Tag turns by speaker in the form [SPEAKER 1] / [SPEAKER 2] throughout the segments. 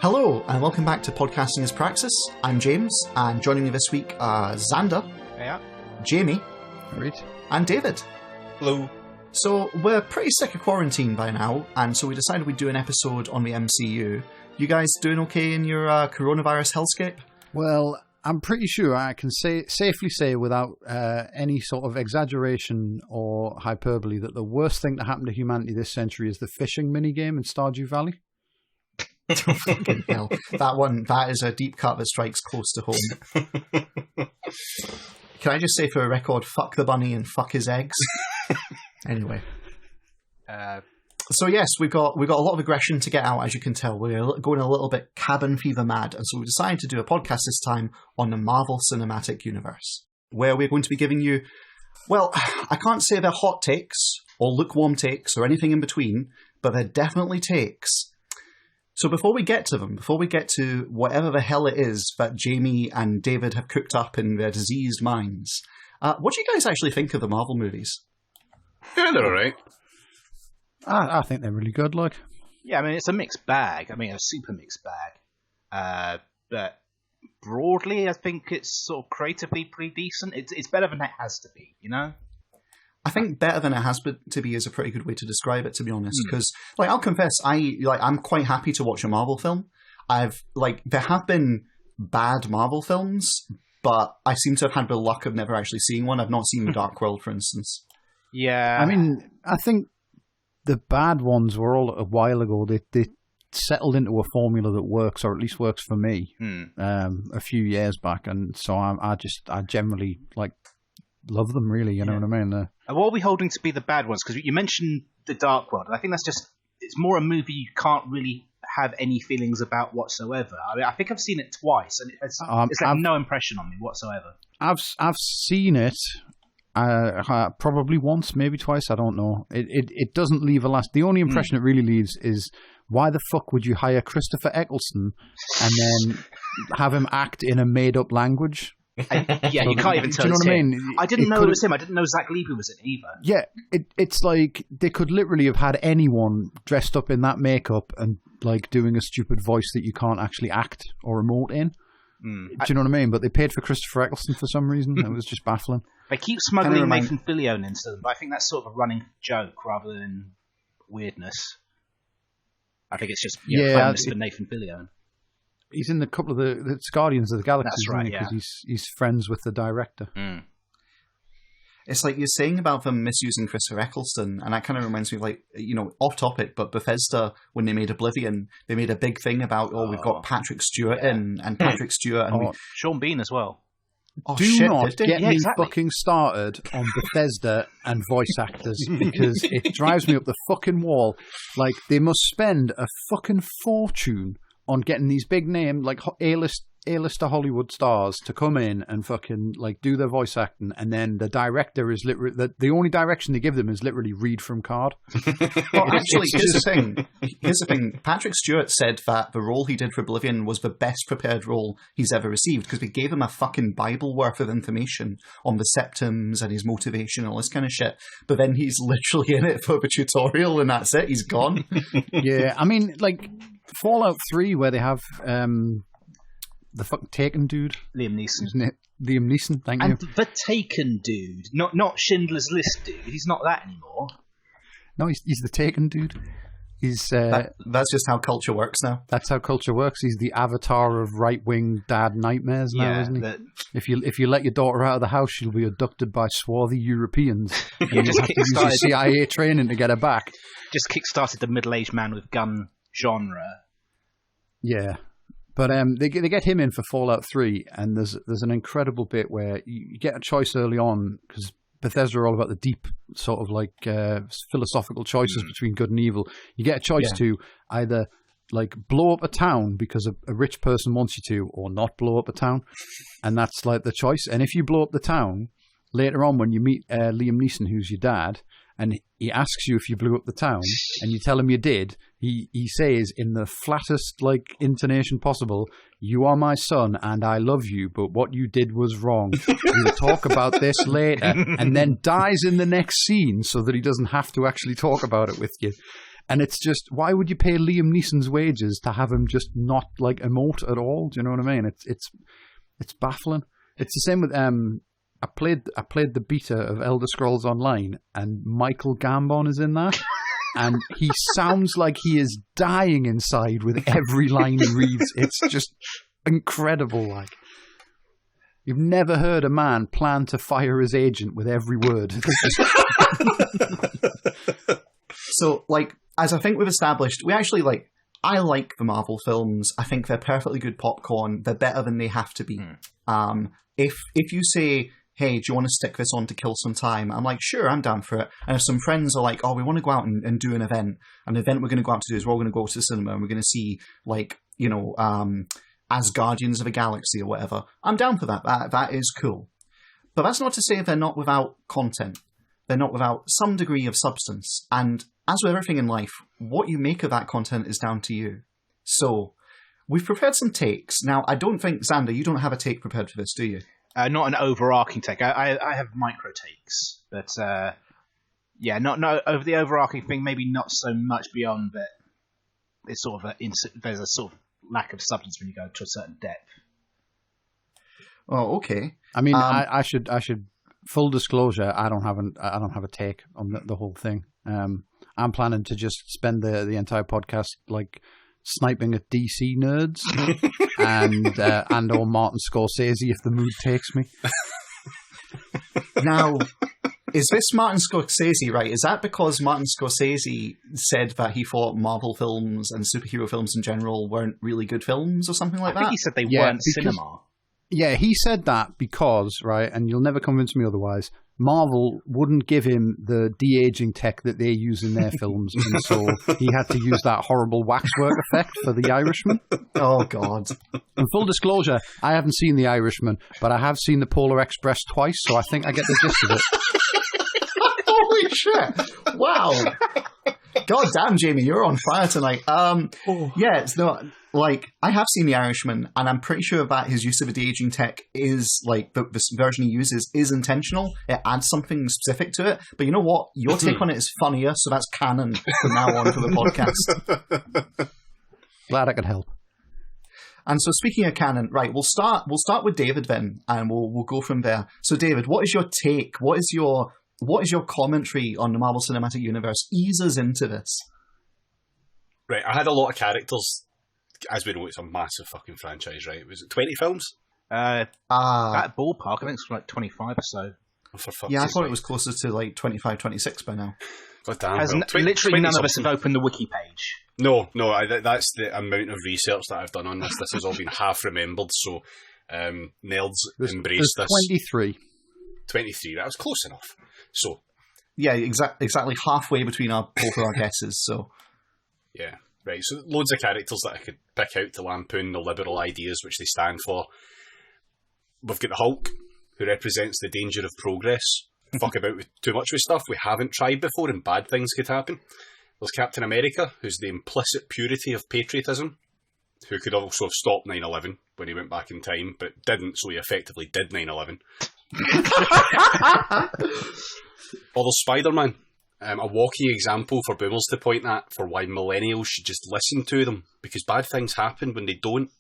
[SPEAKER 1] Hello, and welcome back to Podcasting as Praxis. I'm James, and joining me this week are Xander,
[SPEAKER 2] Yeah.
[SPEAKER 1] Jamie,
[SPEAKER 3] Right.
[SPEAKER 1] and David.
[SPEAKER 2] Hello.
[SPEAKER 1] So, we're pretty sick of quarantine by now, and so we decided we'd do an episode on the MCU. You guys doing okay in your coronavirus hellscape?
[SPEAKER 3] Well, I'm pretty sure I can safely say without any sort of exaggeration or hyperbole that the worst thing that happened to humanity this century is the fishing minigame in Stardew Valley.
[SPEAKER 1] Fucking hell. That is a deep cut that strikes close to home. Can I just say for a record, fuck the bunny and fuck his eggs? Anyway. So yes, we've got a lot of aggression to get out, as you can tell. We're going a little bit cabin fever mad, and so we decided to do a podcast this time on the Marvel Cinematic Universe, where we're going to be giving you, well, I can't say they're hot takes, or lukewarm takes, or anything in between, but they're definitely takes. So before we get to them, before we get to whatever the hell it is that Jamie and David have cooked up in their diseased minds, what do you guys actually think of the Marvel movies?
[SPEAKER 2] Yeah, they're alright.
[SPEAKER 3] I think they're really good, like.
[SPEAKER 2] Yeah, I mean, it's a mixed bag. I mean, a super mixed bag. But broadly, I think it's sort of creatively pretty decent. It's better than it has to be, you know?
[SPEAKER 1] I think better than it has to be is a pretty good way to describe it, to be honest. Because, I'll confess, I'm quite happy to watch a Marvel film. There have been bad Marvel films, but I seem to have had the luck of never actually seeing one. I've not seen The Dark World, for instance.
[SPEAKER 2] Yeah.
[SPEAKER 3] I mean, I think the bad ones were all a while ago. They settled into a formula that works, or at least works for me, a few years back. And so I generally, love them, really, you know what I mean?
[SPEAKER 2] And what are we holding to be the bad ones? Because you mentioned The Dark World, and I think that's just, it's more a movie you can't really have any feelings about whatsoever. I mean, I think I've seen it twice, and it's no impression on me whatsoever.
[SPEAKER 3] I've seen it probably once, maybe twice, I don't know. It doesn't leave a last. The only impression it really leaves is, why the fuck would you hire Christopher Eccleston and then have him act in a made-up language?
[SPEAKER 2] You can't even tell.
[SPEAKER 3] Do you know what I mean?
[SPEAKER 2] I didn't know it was him. I didn't know Zach Levy was in it either.
[SPEAKER 3] Yeah, it's like they could literally have had anyone dressed up in that makeup and doing a stupid voice that you can't actually act or emote in. Do you know what I mean? But they paid for Christopher Eccleston for some reason. It was just baffling.
[SPEAKER 2] They keep smuggling Nathan Fillion into them, but I think that's sort of a running joke rather than weirdness. I think it's just funness for Nathan Fillion.
[SPEAKER 3] He's in a couple of the Guardians of the Galaxy.
[SPEAKER 2] That's right, yeah.
[SPEAKER 3] Because he's friends with the director.
[SPEAKER 1] It's like you're saying about them misusing Christopher Eccleston, and that kind of reminds me of, off topic, but Bethesda, when they made Oblivion, they made a big thing about, we've got Patrick Stewart in, and Patrick Stewart, and
[SPEAKER 2] Sean Bean as well.
[SPEAKER 3] Do not get me fucking started on Bethesda and voice actors, because it drives me up the fucking wall. They must spend a fucking fortune on getting these big name, A-lister Hollywood stars to come in and fucking do their voice acting, and then the director is literally the only direction they give them is literally read from card.
[SPEAKER 1] Well, actually, here's the thing. Patrick Stewart said that the role he did for Oblivion was the best prepared role he's ever received, because they gave him a fucking Bible worth of information on the septums and his motivation and all this kind of shit. But then he's literally in it for the tutorial, and that's it. He's gone.
[SPEAKER 3] Yeah, I mean, Fallout 3, where they have the fucking Taken dude.
[SPEAKER 2] Liam Neeson.
[SPEAKER 3] Isn't it? Liam Neeson, thank you.
[SPEAKER 2] And the Taken dude. Not Schindler's List dude. He's not that anymore.
[SPEAKER 3] No, he's the Taken dude. He's
[SPEAKER 1] that's just how culture works now.
[SPEAKER 3] That's how culture works. He's the avatar of right-wing dad nightmares now, isn't he? If you let your daughter out of the house, she'll be abducted by swarthy Europeans. And you have to use your CIA training to get her back.
[SPEAKER 2] Just kickstarted the middle-aged man with gun genre.
[SPEAKER 3] Yeah. But they get him in for Fallout 3, and there's an incredible bit where you get a choice early on, because Bethesda are all about the deep sort of philosophical choices between good and evil. You get a choice to either blow up a town because a rich person wants you to, or not blow up a town, and that's the choice. And if you blow up the town, later on when you meet Liam Neeson, who's your dad, and he asks you if you blew up the town, and you tell him you did, he says in the flattest intonation possible, "You are my son and I love you, but what you did was wrong. We'll talk about this later," and then dies in the next scene so that he doesn't have to actually talk about it with you. And it's just, why would you pay Liam Neeson's wages to have him just not like emote at all? Do you know what I mean? It's baffling. It's the same with I played the beta of Elder Scrolls Online, and Michael Gambon is in that, and he sounds like he is dying inside with every line he reads. It's just incredible. Like, you've never heard a man plan to fire his agent with every word.
[SPEAKER 1] So, like, as I think we've established, we actually like. I like the Marvel films. I think they're perfectly good popcorn. They're better than they have to be. If you say, hey, do you want to stick this on to kill some time? I'm like, sure, I'm down for it. And if some friends are like, oh, we want to go out and do an event we're going to go out to do is we're all going to go to the cinema and we're going to see, like, you know, as Guardians of the Galaxy or whatever, I'm down for that. That is cool. But that's not to say they're not without content. They're not without some degree of substance. And as with everything in life, what you make of that content is down to you. So, we've prepared some takes. Now, I don't think, Xander, you don't have a take prepared for this, do you?
[SPEAKER 2] Not an overarching take. I have micro takes, but yeah, not over the overarching thing. Maybe not so much beyond that. It's sort of there's a sort of lack of substance when you go to a certain depth.
[SPEAKER 1] Oh, okay.
[SPEAKER 3] I mean, I should full disclosure. I don't have a take on the whole thing. I'm planning to just spend the entire podcast like sniping at DC nerds and or Martin Scorsese if the mood takes me.
[SPEAKER 1] Now, is this Martin Scorsese, right? Is that because Martin Scorsese said that he thought Marvel films and superhero films in general weren't really good films or something like that?
[SPEAKER 2] I think he said they weren't cinema.
[SPEAKER 3] Yeah, he said that because, right, and you'll never convince me otherwise, Marvel wouldn't give him the de-aging tech that they use in their films, and so he had to use that horrible waxwork effect for The Irishman.
[SPEAKER 1] Oh, God.
[SPEAKER 3] And full disclosure, I haven't seen The Irishman, but I have seen The Polar Express twice, so I think I get the gist of it.
[SPEAKER 1] Holy shit! Wow. God damn, Jamie, you're on fire tonight. Yeah, it's not like I have seen The Irishman, and I'm pretty sure that his use of a de-aging tech is like this version he uses is intentional. It adds something specific to it. But you know what? Your take on it is funnier, so that's canon from now on for the podcast.
[SPEAKER 3] Glad I could help.
[SPEAKER 1] And so, speaking of canon, right? We'll start with David then, and we'll go from there. So, David, what is your take? What is your commentary on the Marvel Cinematic Universe? Ease us into this.
[SPEAKER 4] Right, I had a lot of characters. As we know, it's a massive fucking franchise, right? Was it 20 films?
[SPEAKER 2] That ballpark, I think it's like 25 or so.
[SPEAKER 4] Oh, for fuck's
[SPEAKER 1] yeah, I
[SPEAKER 4] sake,
[SPEAKER 1] thought it was closer to like 25, 26 by now.
[SPEAKER 4] God damn.
[SPEAKER 2] Literally none of us have opened the wiki page.
[SPEAKER 4] No, that's the amount of research that I've done on this. This has all been half remembered, so nerds embrace this.
[SPEAKER 3] 23.
[SPEAKER 4] 23, that was close enough. So,
[SPEAKER 1] yeah, exactly halfway between both of our guesses. So,
[SPEAKER 4] yeah, right. So, loads of characters that I could pick out to lampoon the liberal ideas which they stand for. We've got the Hulk, who represents the danger of progress. Fuck about with too much with stuff we haven't tried before, and bad things could happen. There's Captain America, who's the implicit purity of patriotism, who could also have stopped 9/11 when he went back in time, but didn't, so he effectively did 9/11. Or there's Spider-Man, a walking example for boomers to point at for why millennials should just listen to them, because bad things happen when they don't.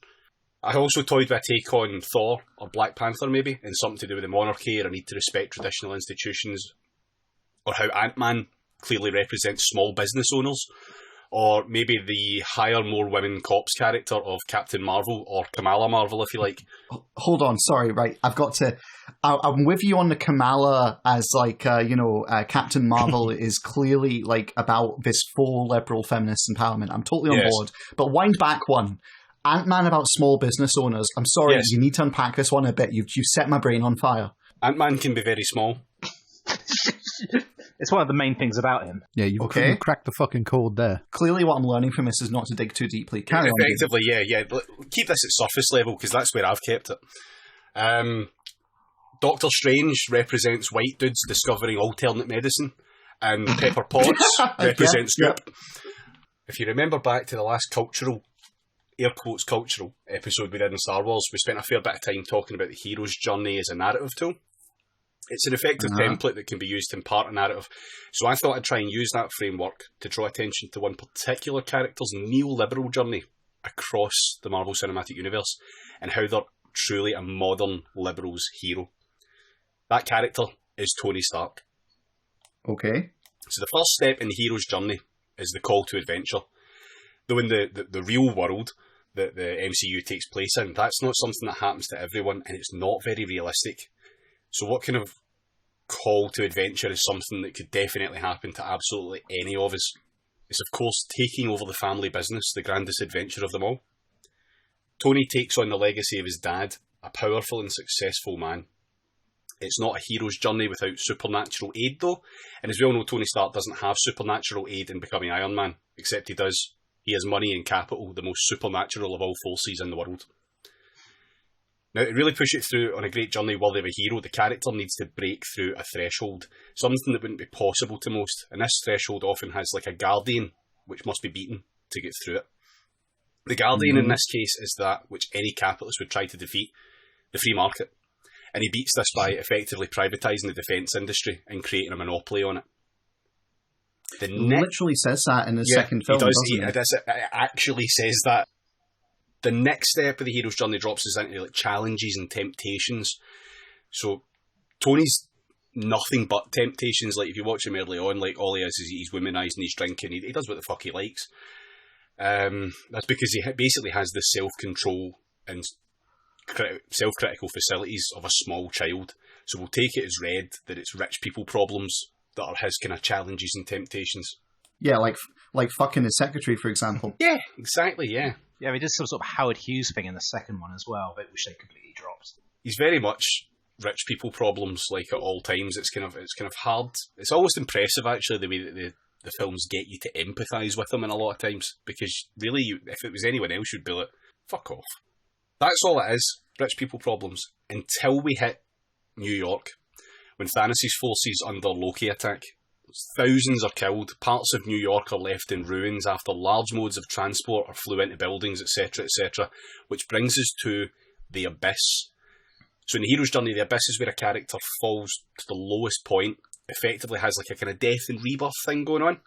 [SPEAKER 4] I also toyed with a take on Thor, or Black Panther maybe, and something to do with the monarchy or a need to respect traditional institutions, or how Ant-Man clearly represents small business owners, or maybe the hire more women cops character of Captain Marvel, or Kamala Marvel, if you like.
[SPEAKER 1] Hold on, sorry, right, I've got to... I'm with you on the Kamala as, like, Captain Marvel is clearly, like, about this full liberal feminist empowerment. I'm totally on board. But wind back one. Ant-Man about small business owners. I'm sorry, you need to unpack this one a bit. You've set my brain on fire.
[SPEAKER 4] Ant-Man can be very small.
[SPEAKER 2] It's one of the main things about him.
[SPEAKER 3] Yeah, you've cracked the fucking code there.
[SPEAKER 1] Clearly what I'm learning from this is not to dig too deeply. Carry on.
[SPEAKER 4] Effectively, yeah. Keep this at surface level, because that's where I've kept it. Doctor Strange represents white dudes discovering alternate medicine, and Pepper Potts represents Goop. If you remember back to the last cultural episode we did in Star Wars, we spent a fair bit of time talking about the hero's journey as a narrative tool. It's an effective template that can be used to impart a narrative. So I thought I'd try and use that framework to draw attention to one particular character's neoliberal journey across the Marvel Cinematic Universe and how they're truly a modern liberal's hero. That character is Tony Stark.
[SPEAKER 1] Okay.
[SPEAKER 4] So the first step in the hero's journey is the call to adventure. Though in the real world that the MCU takes place in, that's not something that happens to everyone, and it's not very realistic. So what kind of call to adventure is something that could definitely happen to absolutely any of us? It's of course taking over the family business, the grandest adventure of them all. Tony takes on the legacy of his dad, a powerful and successful man. It's not a hero's journey without supernatural aid though, and as we all know, Tony Stark doesn't have supernatural aid in becoming Iron Man, except he does. He has money and capital, the most supernatural of all forces in the world. Now, to really push it through on a great journey worthy of a hero, the character needs to break through a threshold, something that wouldn't be possible to most, and this threshold often has like a guardian, which must be beaten to get through it. The guardian in this case is that which any capitalist would try to defeat, the free market, and he beats this by effectively privatising the defence industry and creating a monopoly on it.
[SPEAKER 1] He literally says that in the second film,
[SPEAKER 4] it actually says that. The next step of the hero's journey drops us into like challenges and temptations. So Tony's nothing but temptations. Like if you watch him early on, like all he is he's womanising, he's drinking, he does what the fuck he likes. That's because he basically has the self-control and self-critical facilities of a small child. So we'll take it as read that it's rich people problems that are his kind of challenges and temptations.
[SPEAKER 1] Yeah, like fucking his secretary, for example.
[SPEAKER 4] Yeah, exactly, yeah.
[SPEAKER 2] Yeah, he does some sort of Howard Hughes thing in the second one as well, which they completely dropped.
[SPEAKER 4] He's very much rich people problems, like at all times. It's kind of hard. It's almost impressive, actually, the way that the films get you to empathise with him in a lot of times, because really, if it was anyone else, you'd be like, fuck off. That's all it is, rich people problems, until we hit New York, when Thanos' forces under Loki attack. Thousands are killed, parts of New York are left in ruins after large modes of transport are flew into buildings, etc., etc., which brings us to the Abyss. So in the hero's journey, the Abyss is where a character falls to the lowest point, effectively has like a kind of death and rebirth thing going on,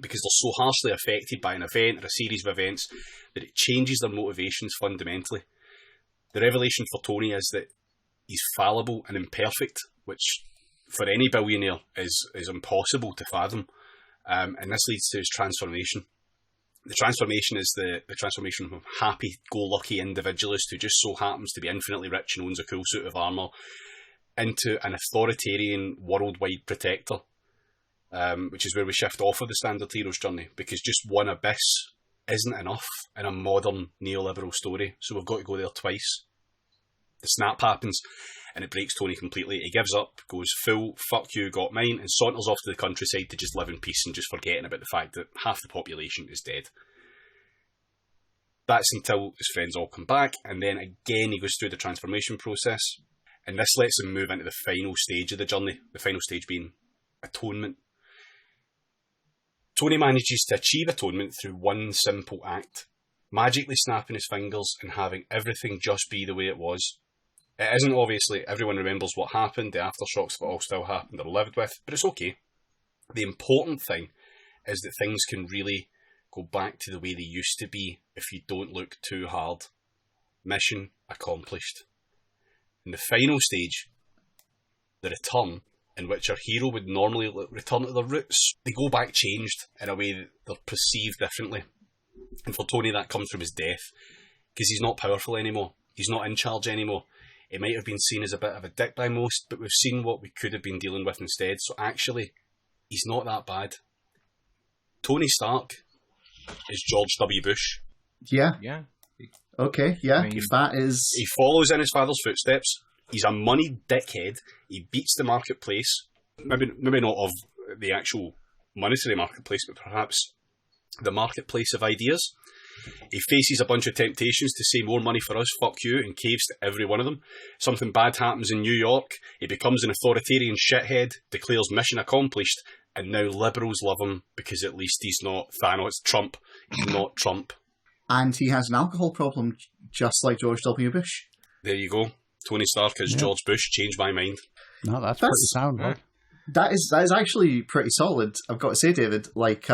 [SPEAKER 4] because they're so harshly affected by an event or a series of events that it changes their motivations fundamentally. The revelation for Tony is that he's fallible and imperfect, which for any billionaire is impossible to fathom, and this leads to his transformation. The transformation is the transformation from a happy-go-lucky individualist who just so happens to be infinitely rich and owns a cool suit of armour into an authoritarian worldwide protector, which is where we shift off of the standard hero's journey, because just one abyss isn't enough in a modern neoliberal story, so we've got to go there twice. The snap happens, and it breaks Tony completely. He gives up, goes full, fuck you, got mine, and saunters off to the countryside to just live in peace and just forgetting about the fact that half the population is dead. That's until his friends all come back, and then again he goes through the transformation process, and this lets him move into the final stage of the journey, the final stage being atonement. Tony manages to achieve atonement through one simple act, magically snapping his fingers and having everything just be the way it was. It isn't obviously, everyone remembers what happened, the aftershocks that all still happened are lived with, but it's okay. The important thing is that things can really go back to the way they used to be if you don't look too hard. Mission accomplished. In the final stage, the return, in which our hero would normally return to their roots, they go back changed in a way that they're perceived differently. And for Tony that comes from his death, because he's not powerful anymore, he's not in charge anymore. It might have been seen as a bit of a dick by most, but we've seen what we could have been dealing with instead, so actually, he's not that bad. Tony Stark is George W. Bush.
[SPEAKER 1] Yeah.
[SPEAKER 2] Yeah.
[SPEAKER 1] Okay, yeah.
[SPEAKER 2] I mean,
[SPEAKER 1] if that is...
[SPEAKER 4] He follows in his father's footsteps. He's a moneyed dickhead. He beats the marketplace. Maybe not of the actual monetary marketplace, but perhaps the marketplace of ideas. He faces a bunch of temptations to say more money for us, fuck you, and caves to every one of them. Something bad happens in New York. He becomes an authoritarian shithead, declares mission accomplished, and now liberals love him because at least he's not Thanos, Trump. He's not Trump.
[SPEAKER 1] And he has an alcohol problem, just like George W. Bush.
[SPEAKER 4] There you go. Tony Stark as George Bush. Changed my mind.
[SPEAKER 3] No, that's pretty sound. Like.
[SPEAKER 1] That is actually pretty solid, I've got to say, David. Like,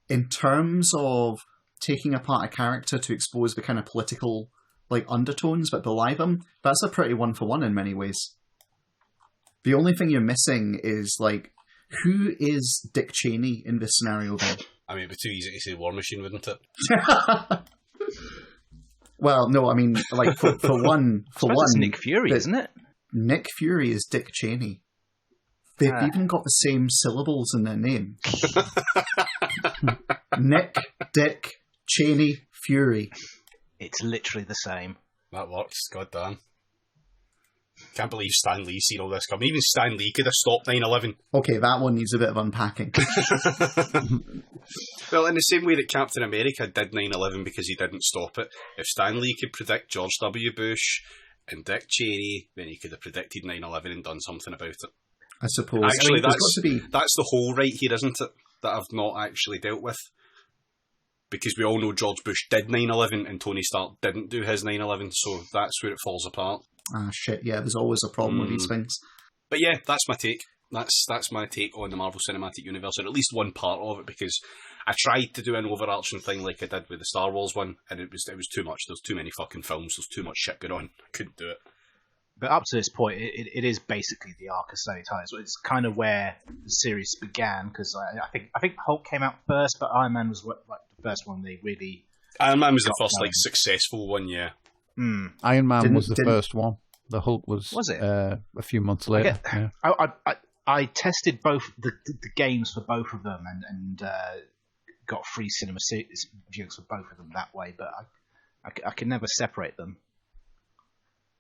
[SPEAKER 1] in terms of taking apart a character to expose the kind of political like undertones but belie them, that's a pretty one-for-one in many ways. The only thing you're missing is, like, who is Dick Cheney in this scenario then?
[SPEAKER 4] I mean, it'd be too easy to say War Machine, wouldn't it?
[SPEAKER 1] Well, no, I mean, like, for one...
[SPEAKER 2] It's Nick Fury, isn't it?
[SPEAKER 1] Nick Fury is Dick Cheney. They've even got the same syllables in their name. Nick, Dick, Cheney, Fury.
[SPEAKER 2] It's literally the same.
[SPEAKER 4] That works, god damn. Can't believe Stan Lee's seen all this coming. Even Stan Lee could have stopped 9/11.
[SPEAKER 1] Okay, that one needs a bit of unpacking.
[SPEAKER 4] Well, in the same way that Captain America did 9/11 because he didn't stop it, if Stan Lee could predict George W. Bush and Dick Cheney, then he could have predicted 9/11 and done something about it.
[SPEAKER 1] I suppose.
[SPEAKER 4] Actually,
[SPEAKER 1] I mean,
[SPEAKER 4] that's the whole right here, isn't it? That I've not actually dealt with. Because we all know George Bush did 9/11 and Tony Stark didn't do his 9/11, so that's where it falls apart.
[SPEAKER 1] Ah, shit, yeah, there's always a problem with these things.
[SPEAKER 4] But yeah, that's my take. That's my take on the Marvel Cinematic Universe, or at least one part of it, because I tried to do an overarching thing like I did with the Star Wars one, and it was too much. There's too many fucking films, there's too much shit going on. I couldn't do it.
[SPEAKER 2] But up to this point, it is basically the arc of Sony Ties. So it's kind of where the series began, because I think Hulk came out first, but Iron Man was like the first one they really...
[SPEAKER 4] Iron Man was the first like successful one, yeah.
[SPEAKER 3] Iron Man was the first one. The Hulk was
[SPEAKER 2] it?
[SPEAKER 3] A few months later.
[SPEAKER 2] I tested both the games for both of them and got free cinema viewings for both of them that way, but I can never separate them.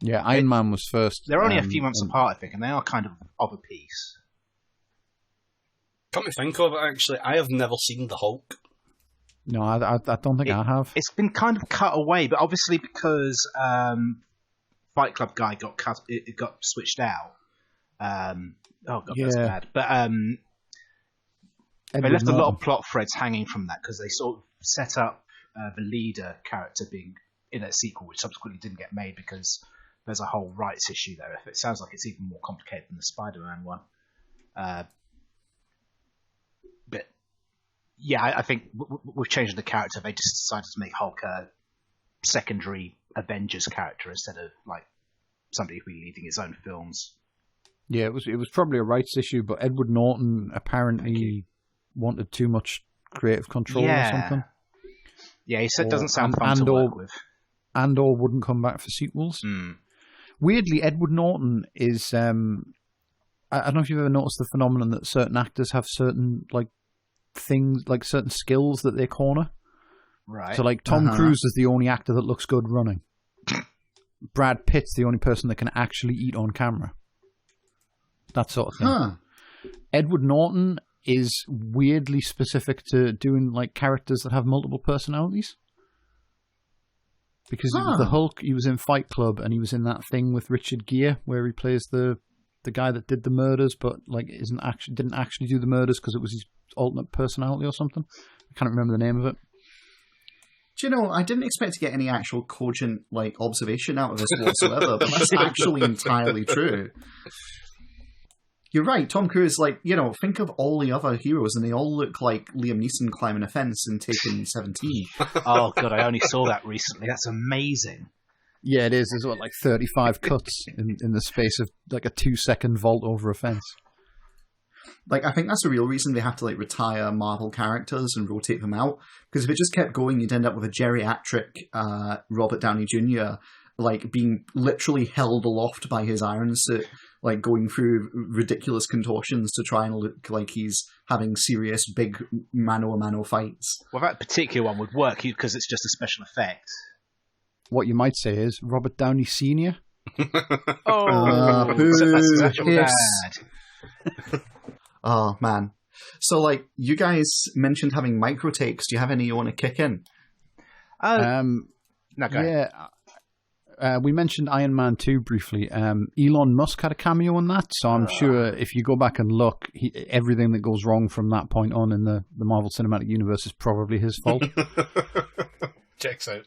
[SPEAKER 3] Yeah, Iron Man was first.
[SPEAKER 2] They're only a few months apart, I think, and they are kind of a piece.
[SPEAKER 4] Come to think of it, actually, I have never seen the Hulk.
[SPEAKER 3] No, I don't think I have.
[SPEAKER 2] It's been kind of cut away, but obviously because Fight Club guy got cut, it got switched out. That's bad. But they left a lot of plot threads hanging from that because they sort of set up the leader character being in a sequel, which subsequently didn't get made because there's a whole rights issue there. It sounds like it's even more complicated than the Spider-Man one. But yeah, I think with changing the character, they just decided to make Hulk a secondary Avengers character instead of like somebody who'd be leading his own films.
[SPEAKER 3] Yeah, it was probably a rights issue, but Edward Norton apparently wanted too much creative control or something. Yeah,
[SPEAKER 2] he said it doesn't sound fun to work with.
[SPEAKER 3] And/or wouldn't come back for sequels. Weirdly, Edward Norton is... I don't know if you've ever noticed the phenomenon that certain actors have certain like things, like certain skills that they corner.
[SPEAKER 2] Right.
[SPEAKER 3] So like Tom Cruise is the only actor that looks good running. Brad Pitt's the only person that can actually eat on camera. That sort of thing. Edward Norton is weirdly specific to doing like characters that have multiple personalities. Because he was the Hulk, he was in Fight Club, and he was in that thing with Richard Gere where he plays the guy that did the murders, but like didn't actually do the murders because it was his alternate personality or something. I can't remember the name of it.
[SPEAKER 1] Do you know, I didn't expect to get any actual cogent like observation out of this whatsoever, but that's actually entirely true. You're right, Tom Cruise, like, you know, think of all the other heroes and they all look like Liam Neeson climbing a fence in Taken 17.
[SPEAKER 2] Oh, God, I only saw that recently. That's amazing.
[SPEAKER 3] Yeah, it is. There's like 35 cuts in the space of like a 2-second vault over a fence.
[SPEAKER 1] Like, I think that's the real reason they have to like retire Marvel characters and rotate them out. Because if it just kept going, you'd end up with a geriatric Robert Downey Jr. like being literally held aloft by his iron suit, like going through ridiculous contortions to try and look like he's having serious big mano-a-mano fights.
[SPEAKER 2] Well, that particular one would work because it's just a special effect.
[SPEAKER 3] What you might say is Robert Downey Sr.
[SPEAKER 2] That's actual bad.
[SPEAKER 1] Oh, man. So, like, you guys mentioned having micro takes. Do you have any you want to kick in?
[SPEAKER 2] No, go ahead.
[SPEAKER 3] We mentioned Iron Man 2 briefly. Elon Musk had a cameo in that, so I'm sure if you go back and look, everything that goes wrong from that point on in the Marvel Cinematic Universe is probably his fault.
[SPEAKER 4] Checks out.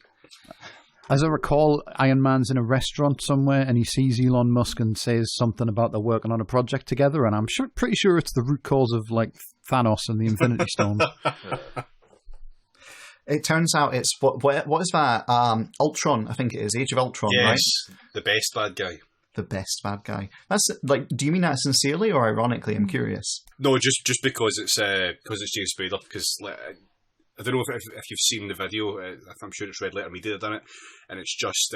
[SPEAKER 3] As I recall, Iron Man's in a restaurant somewhere and he sees Elon Musk and says something about they're working on a project together, and I'm pretty sure it's the root cause of like Thanos and the Infinity Stones.
[SPEAKER 1] It turns out it's what is that? Ultron, I think it is. Age of Ultron,
[SPEAKER 4] yes,
[SPEAKER 1] right?
[SPEAKER 4] The best bad guy.
[SPEAKER 1] The best bad guy. That's like. Do you mean that sincerely or ironically? I'm curious.
[SPEAKER 4] No, just because it's James Spader. Because I don't know if you've seen the video. I'm sure it's Red Letter Media that done it, and it's just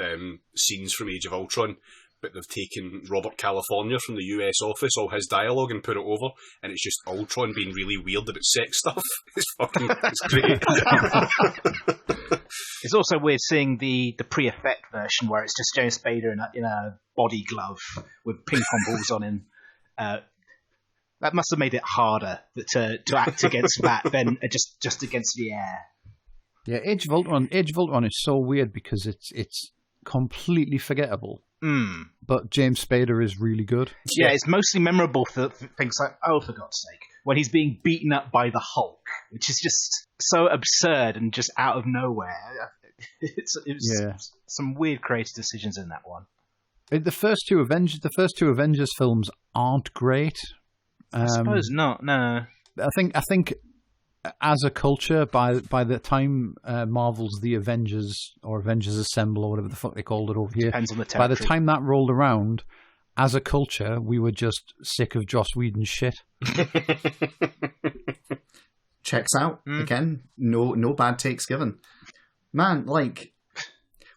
[SPEAKER 4] scenes from Age of Ultron. But they've taken Robert California from the US office, all his dialogue, and put it over, and it's just Ultron being really weird about sex stuff. It's great.
[SPEAKER 2] It's also weird seeing the pre-effect version where it's just James Spader in a body glove with ping pong balls on him. That must have made it harder to act against that than just against the air.
[SPEAKER 3] Yeah, Age of Ultron is so weird because it's completely forgettable. But James Spader is really good.
[SPEAKER 2] Yeah, it's mostly memorable for things like, oh, for God's sake, when he's being beaten up by the Hulk, which is just so absurd and just out of nowhere. It was some weird creative decisions in that one.
[SPEAKER 3] The first two Avengers films aren't great.
[SPEAKER 2] I suppose not. No,
[SPEAKER 3] I think as a culture, by the time Marvel's The Avengers or Avengers Assemble or whatever the fuck they called it over here,
[SPEAKER 2] depends on the territory.
[SPEAKER 3] By the time that rolled around, as a culture, we were just sick of Joss Whedon's shit.
[SPEAKER 1] Checks out again. No bad takes given. Man, like,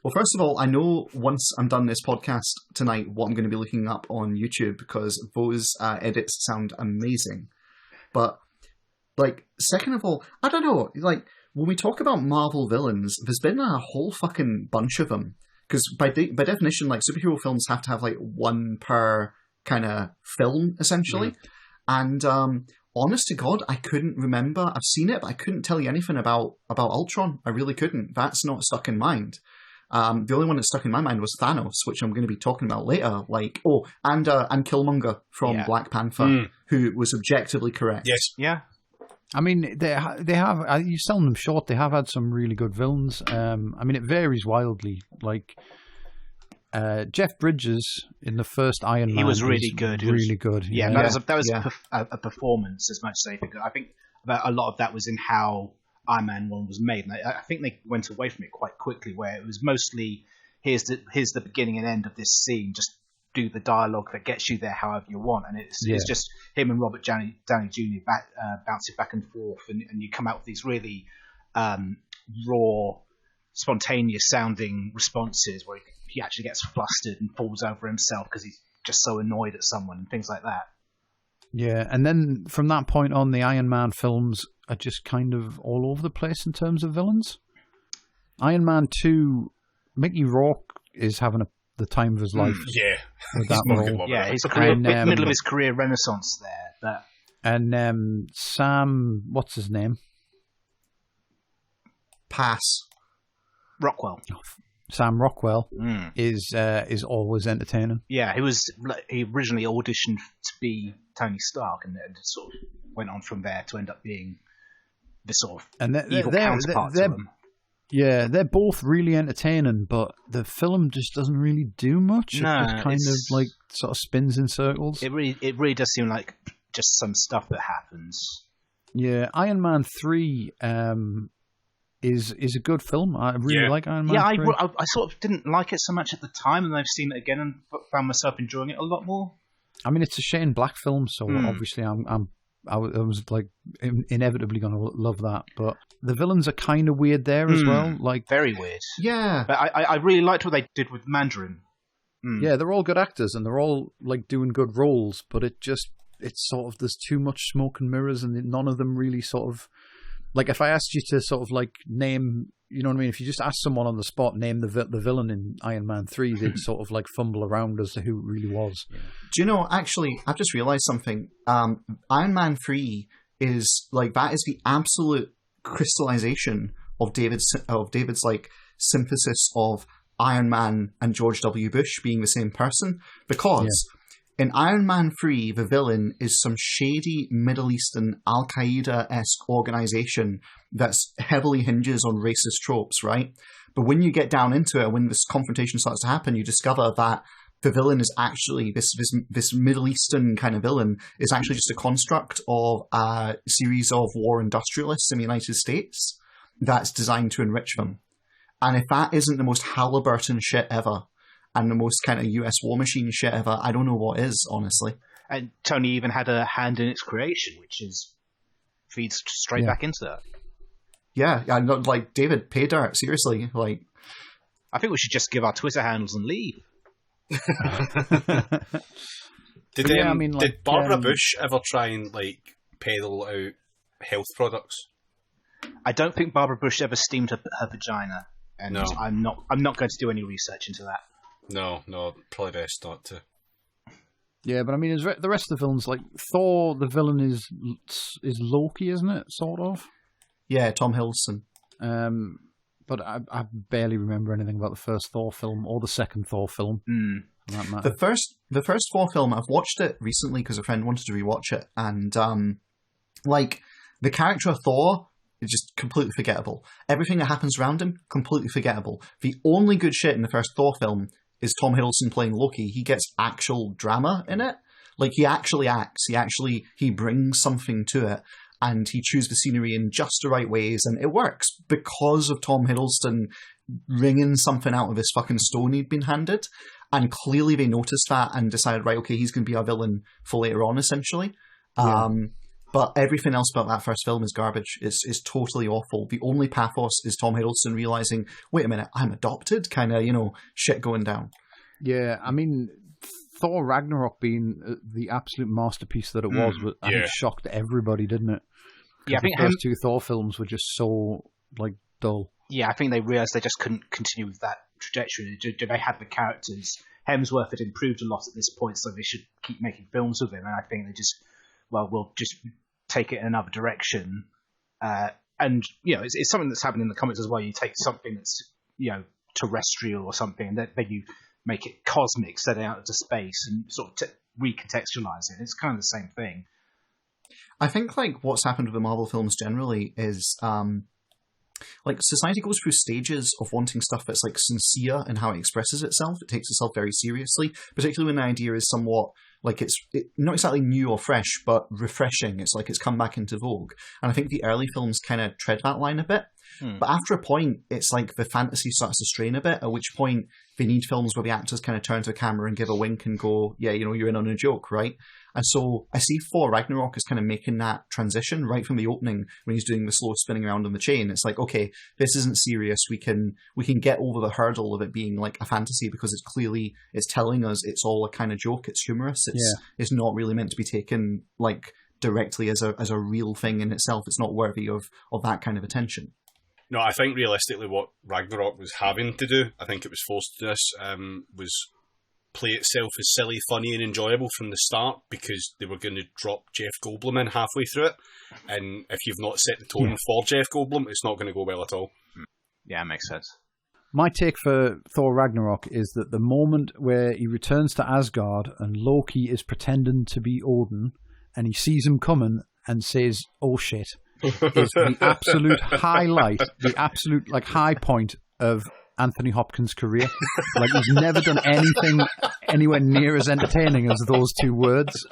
[SPEAKER 1] well, first of all, I know once I'm done this podcast tonight, what I'm going to be looking up on YouTube because those edits sound amazing. But like, second of all, I don't know, like, when we talk about Marvel villains, there's been a whole fucking bunch of them. Because by definition, like, superhero films have to have, like, one per kind of film, essentially. And honest to God, I couldn't remember. I've seen it, but I couldn't tell you anything about Ultron. I really couldn't. That's not stuck in mind. The only one that stuck in my mind was Thanos, which I'm going to be talking about later. Like, and Killmonger from Black Panther, who was objectively correct.
[SPEAKER 4] Yes.
[SPEAKER 2] Yeah.
[SPEAKER 3] I mean, they have. You're selling them short. They have had some really good villains. I mean, it varies wildly. Like Jeff Bridges in the first Iron Man,
[SPEAKER 2] he was really good.
[SPEAKER 3] Really good.
[SPEAKER 2] Yeah, that was a performance as much as anything. I think that a lot of that was in how Iron Man 1 was made, and I think they went away from it quite quickly, where it was mostly here's the beginning and end of this scene. Just do the dialogue that gets you there however you want, and it's just him and Robert Downey Jr. bouncing back and forth, and you come out with these really raw, spontaneous sounding responses where he actually gets flustered and falls over himself because he's just so annoyed at someone and things like that. Yeah,
[SPEAKER 3] and then from that point on, the Iron Man films are just kind of all over the place in terms of villains. Iron Man 2, Mickey Rourke is having the time of his life.
[SPEAKER 4] He's
[SPEAKER 2] middle of his career renaissance there.
[SPEAKER 3] And Sam, what's his name?
[SPEAKER 1] Pass.
[SPEAKER 2] Rockwell.
[SPEAKER 3] Sam Rockwell is always entertaining.
[SPEAKER 2] Yeah, he originally auditioned to be Tony Stark, and then sort of went on from there to end up being the sort of evil counterpart to him.
[SPEAKER 3] Yeah, they're both really entertaining, but the film just doesn't really do much.
[SPEAKER 2] No,
[SPEAKER 3] it just kind of like sort of spins in circles.
[SPEAKER 2] It really does seem like just some stuff that happens.
[SPEAKER 3] Yeah, Iron Man 3 is a good film. I really like Iron Man 3.
[SPEAKER 2] I sort of didn't like it so much at the time, and I've seen it again and found myself enjoying it a lot more.
[SPEAKER 3] I mean, it's a Shane Black film, so obviously I was like inevitably going to love that, but the villains are kind of weird there as well, like
[SPEAKER 2] very weird.
[SPEAKER 1] Yeah,
[SPEAKER 2] but I really liked what they did with Mandarin.
[SPEAKER 3] Yeah, they're all good actors and they're all like doing good roles, but it's sort of there's too much smoke and mirrors, and none of them really sort of like if I asked you to sort of like name, you know what I mean? If you just ask someone on the spot, name the villain in Iron Man 3, they'd sort of like fumble around as to who it really was. Yeah.
[SPEAKER 1] Do you know, actually, I've just realized something. Iron Man 3 is like, that is the absolute crystallization of David's like synthesis of Iron Man and George W. Bush being the same person. Because in Iron Man 3, the villain is some shady Middle Eastern Al-Qaeda-esque organization that's heavily hinges on racist tropes, right? But when you get down into it, when this confrontation starts to happen, you discover that the villain is actually this Middle Eastern kind of villain is actually just a construct of a series of war industrialists in the United States that's designed to enrich them. And if that isn't the most Halliburton shit ever and the most kind of US war machine shit ever, I don't know what is, honestly.
[SPEAKER 2] And Tony even had a hand in its creation, which feeds straight back into that.
[SPEAKER 1] Yeah, like David, pay dirt, seriously. Like,
[SPEAKER 2] I think we should just give our Twitter handles and leave.
[SPEAKER 4] Did Barbara Bush ever try and peddle out health products?
[SPEAKER 2] I don't think Barbara Bush ever steamed her vagina, and
[SPEAKER 4] no.
[SPEAKER 2] I'm not going to do any research into that.
[SPEAKER 4] No, probably best not to.
[SPEAKER 3] Yeah, but I mean, the rest of the films, like Thor, the villain is Loki, isn't it? Sort of.
[SPEAKER 1] Yeah, Tom Hiddleston.
[SPEAKER 3] But I barely remember anything about the first Thor film or the second Thor film.
[SPEAKER 1] The first Thor film, I've watched it recently because a friend wanted to rewatch it, and the character of Thor is just completely forgettable. Everything that happens around him, completely forgettable. The only good shit in the first Thor film is Tom Hiddleston playing Loki. He gets actual drama in it. Like, he actually acts. He brings something to it. And he chews the scenery in just the right ways, and it works because of Tom Hiddleston wringing something out of this fucking stone he'd been handed. And clearly they noticed that and decided, right, okay, he's going to be our villain for later on, essentially. Yeah. But everything else about that first film is garbage. It's totally awful. The only pathos is Tom Hiddleston realizing, wait a minute, I'm adopted, kind of, shit going down.
[SPEAKER 3] Yeah, I mean, Thor Ragnarok being the absolute masterpiece that it was, I think shocked everybody, didn't it? Yeah, I think the first two Thor films were just so dull.
[SPEAKER 2] Yeah, I think they realised they just couldn't continue with that trajectory. They had the characters. Hemsworth had improved a lot at this point, so they should keep making films with him. And I think they just, we'll just take it in another direction. And it's something that's happened in the comics as well. You take something that's terrestrial or something, and then you make it cosmic, set it out into space, and sort of recontextualize it. It's kind of the same thing.
[SPEAKER 1] I think what's happened with the Marvel films generally is society goes through stages of wanting stuff that's sincere in how it expresses itself. It takes itself very seriously, particularly when the idea is somewhat it's not exactly new or fresh, but refreshing. It's it's come back into vogue. And I think the early films kind of tread that line a bit. But after a point, it's the fantasy starts to strain a bit, at which point they need films where the actors kind of turn to the camera and give a wink and go, yeah, you're in on a joke, right? And so I see Thor Ragnarok is kind of making that transition right from the opening when he's doing the slow spinning around on the chain. It's okay, this isn't serious. We can get over the hurdle of it being a fantasy because it's telling us it's all a kind of joke. It's humorous. It's not really meant to be taken directly as a real thing in itself. It's not worthy of that kind of attention.
[SPEAKER 4] No, I think realistically what Ragnarok was having to do, I think it was forced to do this, was play itself as silly, funny and enjoyable from the start, because they were going to drop Jeff Goldblum in halfway through it, and if you've not set the tone for Jeff Goldblum, it's not going to go well at all.
[SPEAKER 2] Yeah, makes sense.
[SPEAKER 3] My take for Thor Ragnarok is that the moment where he returns to Asgard and Loki is pretending to be Odin, and he sees him coming and says, "Oh shit," is the absolute highlight, the absolute high point of Anthony Hopkins' career. He's never done anything anywhere near as entertaining as those two words.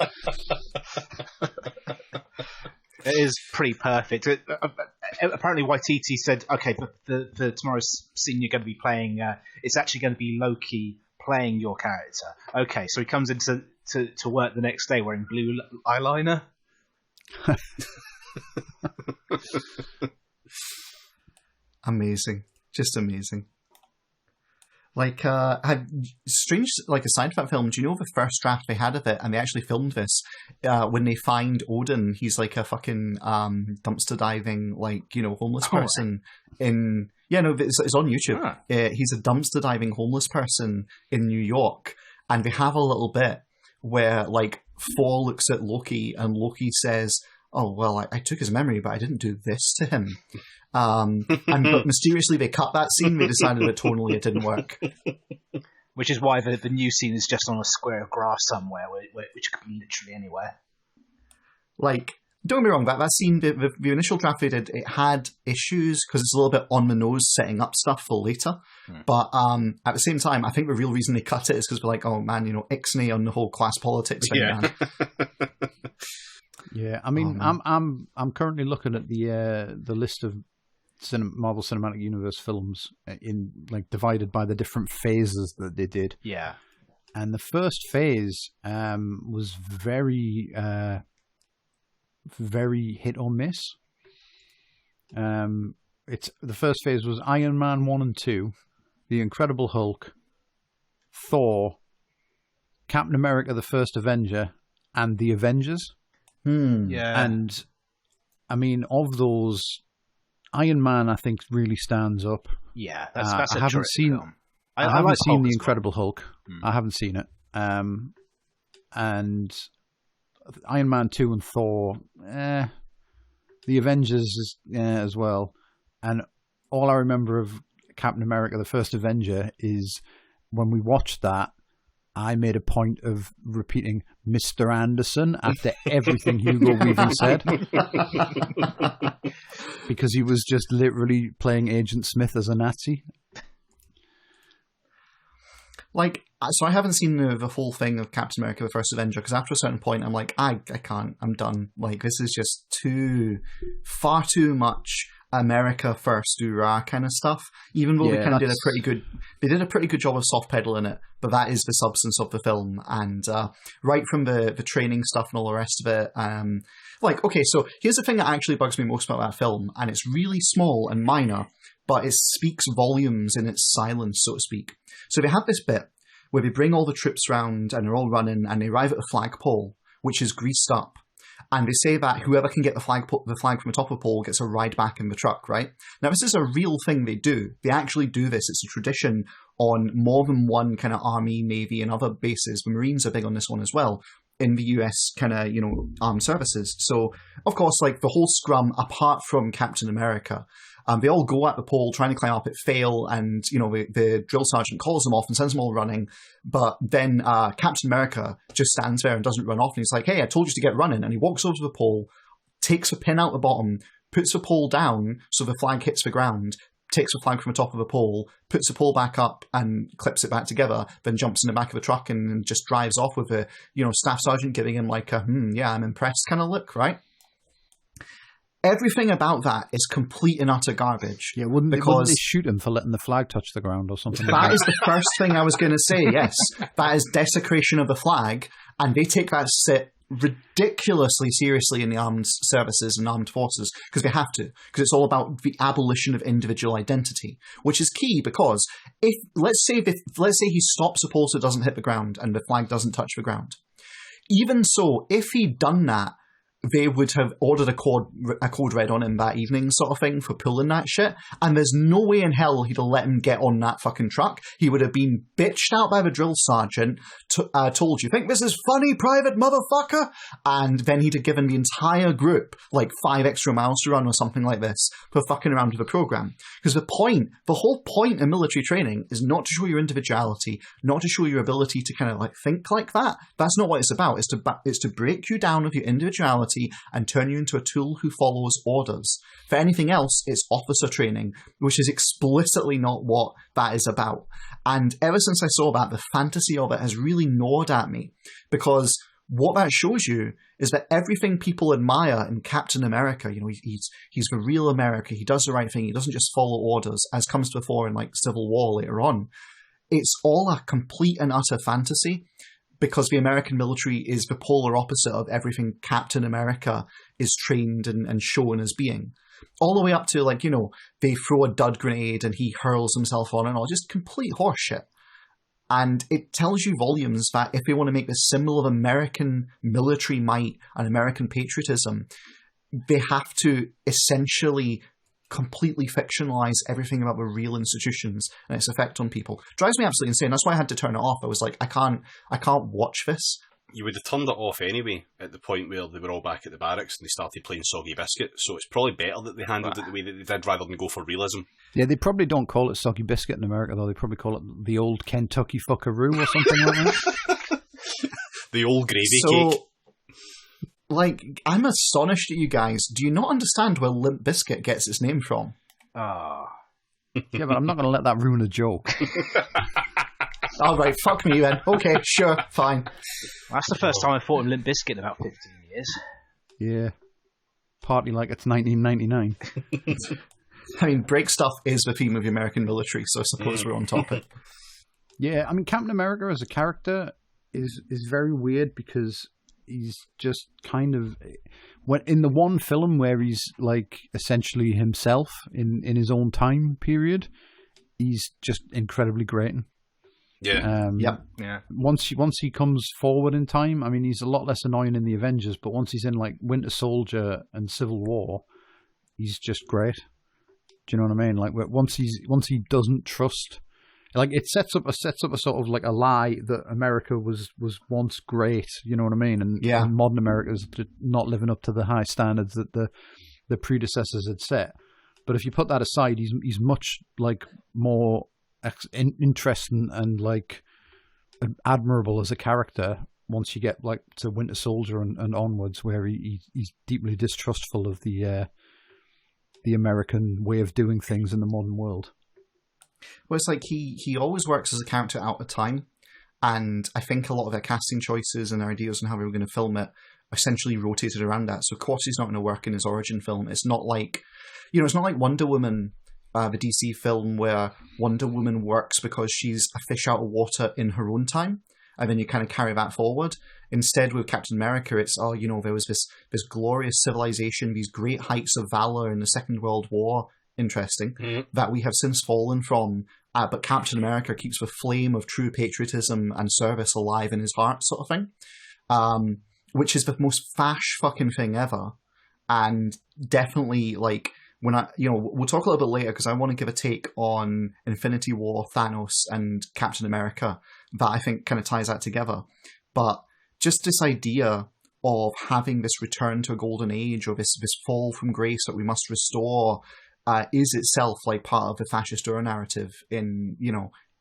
[SPEAKER 2] It is pretty perfect. Apparently Waititi said, okay, for tomorrow's scene you're going to be playing, it's actually going to be Loki playing your character. Okay, so he comes into to work the next day wearing blue eyeliner.
[SPEAKER 1] Amazing. Just amazing. Strange, aside from that film, do you know the first draft they had of it, and they actually filmed this, when they find Odin, he's a fucking dumpster diving, homeless person in... Yeah, no, it's on YouTube. Huh. He's a dumpster diving homeless person in New York, and they have a little bit where, Thor looks at Loki, and Loki says, "Oh, well, I took his memory, but I didn't do this to him." But mysteriously they cut that scene. They decided that tonally it didn't work.
[SPEAKER 2] Which is why the new scene is just on a square of grass somewhere, which could be literally anywhere.
[SPEAKER 1] don't get me wrong, that scene, the initial draft they did, it had issues because it's a little bit on the nose setting up stuff for later. But at the same time, I think the real reason they cut it is because we're like, oh man, ixnay on the whole class politics thing, man.
[SPEAKER 3] Yeah, I mean, I'm currently looking at the list of Marvel Cinematic Universe films in divided by the different phases that they did.
[SPEAKER 2] Yeah,
[SPEAKER 3] and the first phase was very hit or miss. The first phase was Iron Man 1 and 2, The Incredible Hulk, Thor, Captain America: The First Avenger, and The Avengers.
[SPEAKER 2] Yeah,
[SPEAKER 3] and I mean, of those, Iron Man I think really stands up.
[SPEAKER 2] Yeah, that's a
[SPEAKER 3] haven't seen.
[SPEAKER 2] Film.
[SPEAKER 3] I haven't seen The Incredible Hulk. I haven't seen it. And Iron Man 2 and Thor, The Avengers as well. And all I remember of Captain America: The First Avenger is when we watched that, I made a point of repeating Mr. Anderson after everything Hugo Weaving said. Because he was just literally playing Agent Smith as a Nazi.
[SPEAKER 1] So I haven't seen the whole thing of Captain America: The First Avenger, because after a certain point I'm like, I can't, I'm done. This is just far too much America first, hoorah kind of stuff. Even though they kind of did a pretty good job of soft pedaling it, but that is the substance of the film. And right from the training stuff and all the rest of it, okay, so here's the thing that actually bugs me most about that film, and it's really small and minor, but it speaks volumes in its silence, so to speak. So they have this bit where they bring all the troops round and they're all running and they arrive at the flagpole, which is greased up. And they say that whoever can get the flag from the top of the pole gets a ride back in the truck, right? Now, this is a real thing they do. They actually do this. It's a tradition on more than one kind of army, navy, and other bases. The Marines are big on this one as well in the US kind of, armed services. So, of course, the whole scrum, apart from Captain America, they all go at the pole, trying to climb up it, fail, and, the drill sergeant calls them off and sends them all running. But then Captain America just stands there and doesn't run off. And he's like, hey, I told you to get running. And he walks over to the pole, takes a pin out the bottom, puts the pole down so the flag hits the ground, takes the flag from the top of the pole, puts the pole back up and clips it back together, then jumps in the back of the truck and just drives off with a, staff sergeant giving him yeah, I'm impressed kind of look, right? Everything about that is complete and utter garbage.
[SPEAKER 3] Yeah, wouldn't they shoot him for letting the flag touch the ground or something?
[SPEAKER 1] That is the first thing I was going to say, yes. That is desecration of the flag, and they take that sit ridiculously seriously in the armed services and armed forces, because they have to, because it's all about the abolition of individual identity, which is key, because if let's say he stops the pole so it doesn't hit the ground and the flag doesn't touch the ground. Even so, if he'd done that, they would have ordered a code red on him that evening, sort of thing, for pulling that shit. And there's no way in hell he'd have let him get on that fucking truck. He would have been bitched out by the drill sergeant, told, you think this is funny, private motherfucker? And then he'd have given the entire group 5 extra miles to run or something like this for fucking around with the program. Because the whole point of military training is not to show your individuality, not to show your ability to kind of think like that. That's not what it's about. It's to break you down with your individuality and turn you into a tool who follows orders. For anything else, it's officer training, which is explicitly not what that is about. And ever since I saw that, the fantasy of it has really gnawed at me, because what that shows you is that everything people admire in Captain America, he's the real America, he does the right thing, he doesn't just follow orders, as comes to the fore in Civil War later on. It's all a complete and utter fantasy, because the American military is the polar opposite of everything Captain America is trained and shown as being. All the way up to, they throw a dud grenade and he hurls himself on and all, just complete horseshit. And it tells you volumes that if they want to make this symbol of American military might and American patriotism, they have to essentially completely fictionalize everything about the real institutions and its effect on people. Drives me absolutely insane. That's why I had to turn it off. I was like, I can't watch this.
[SPEAKER 4] You would have turned it off anyway at the point where they were all back at the barracks and they started playing Soggy Biscuit, so it's probably better that they handled it the way that they did rather than go for realism.
[SPEAKER 3] Yeah, they probably don't call it Soggy Biscuit in America, though. They probably call it the old Kentucky fuckaroo or something like that.
[SPEAKER 4] The old gravy cake.
[SPEAKER 1] Like, I'm astonished at you guys. Do you not understand where Limp Bizkit gets its name from?
[SPEAKER 2] Ah.
[SPEAKER 3] Yeah, but I'm not going to let that ruin a joke.
[SPEAKER 1] All right, fuck me then. Okay, sure, fine.
[SPEAKER 2] That's the first time I thought of Limp Bizkit in about 15 years.
[SPEAKER 3] Yeah. Partly like it's 1999.
[SPEAKER 1] I mean, break stuff is the theme of the American military, so I suppose we're on topic.
[SPEAKER 3] Yeah, I mean, Captain America as a character is very weird because he's just kind of when in the one film where he's like essentially himself in his own time period, he's just incredibly great.
[SPEAKER 4] Yeah.
[SPEAKER 2] Yeah.
[SPEAKER 3] Once he comes forward in time, I mean, he's a lot less annoying in the Avengers, but once he's in like Winter Soldier and Civil War, he's just great. Do you know what I mean? Like once he doesn't trust, like it sets up a sort of like a lie that America was once great. You know what I mean? And modern America is not living up to the high standards that the predecessors had set. But if you put that aside, he's much like more interesting and like admirable as a character once you get like to Winter Soldier and onwards, where he's deeply distrustful of the American way of doing things in the modern world.
[SPEAKER 1] Well, it's like he always works as a character out of time, and I think a lot of their casting choices and their ideas on how they were going to film it essentially rotated around that. So of course he's not going to work in his origin film. It's not like, it's not like Wonder Woman, the DC film where Wonder Woman works because she's a fish out of water in her own time, and then you kind of carry that forward. Instead, with Captain America, it's, there was this glorious civilization, these great heights of valor in the Second World War, interesting, that we have since fallen from, but Captain America keeps the flame of true patriotism and service alive in his heart, sort of thing, which is the most fash fucking thing ever. And definitely, like, when we'll talk a little bit later because I want to give a take on Infinity War, Thanos, and Captain America that I think kind of ties that together. But just this idea of having this return to a golden age or this fall from grace that we must restore is itself like part of the fascist era narrative in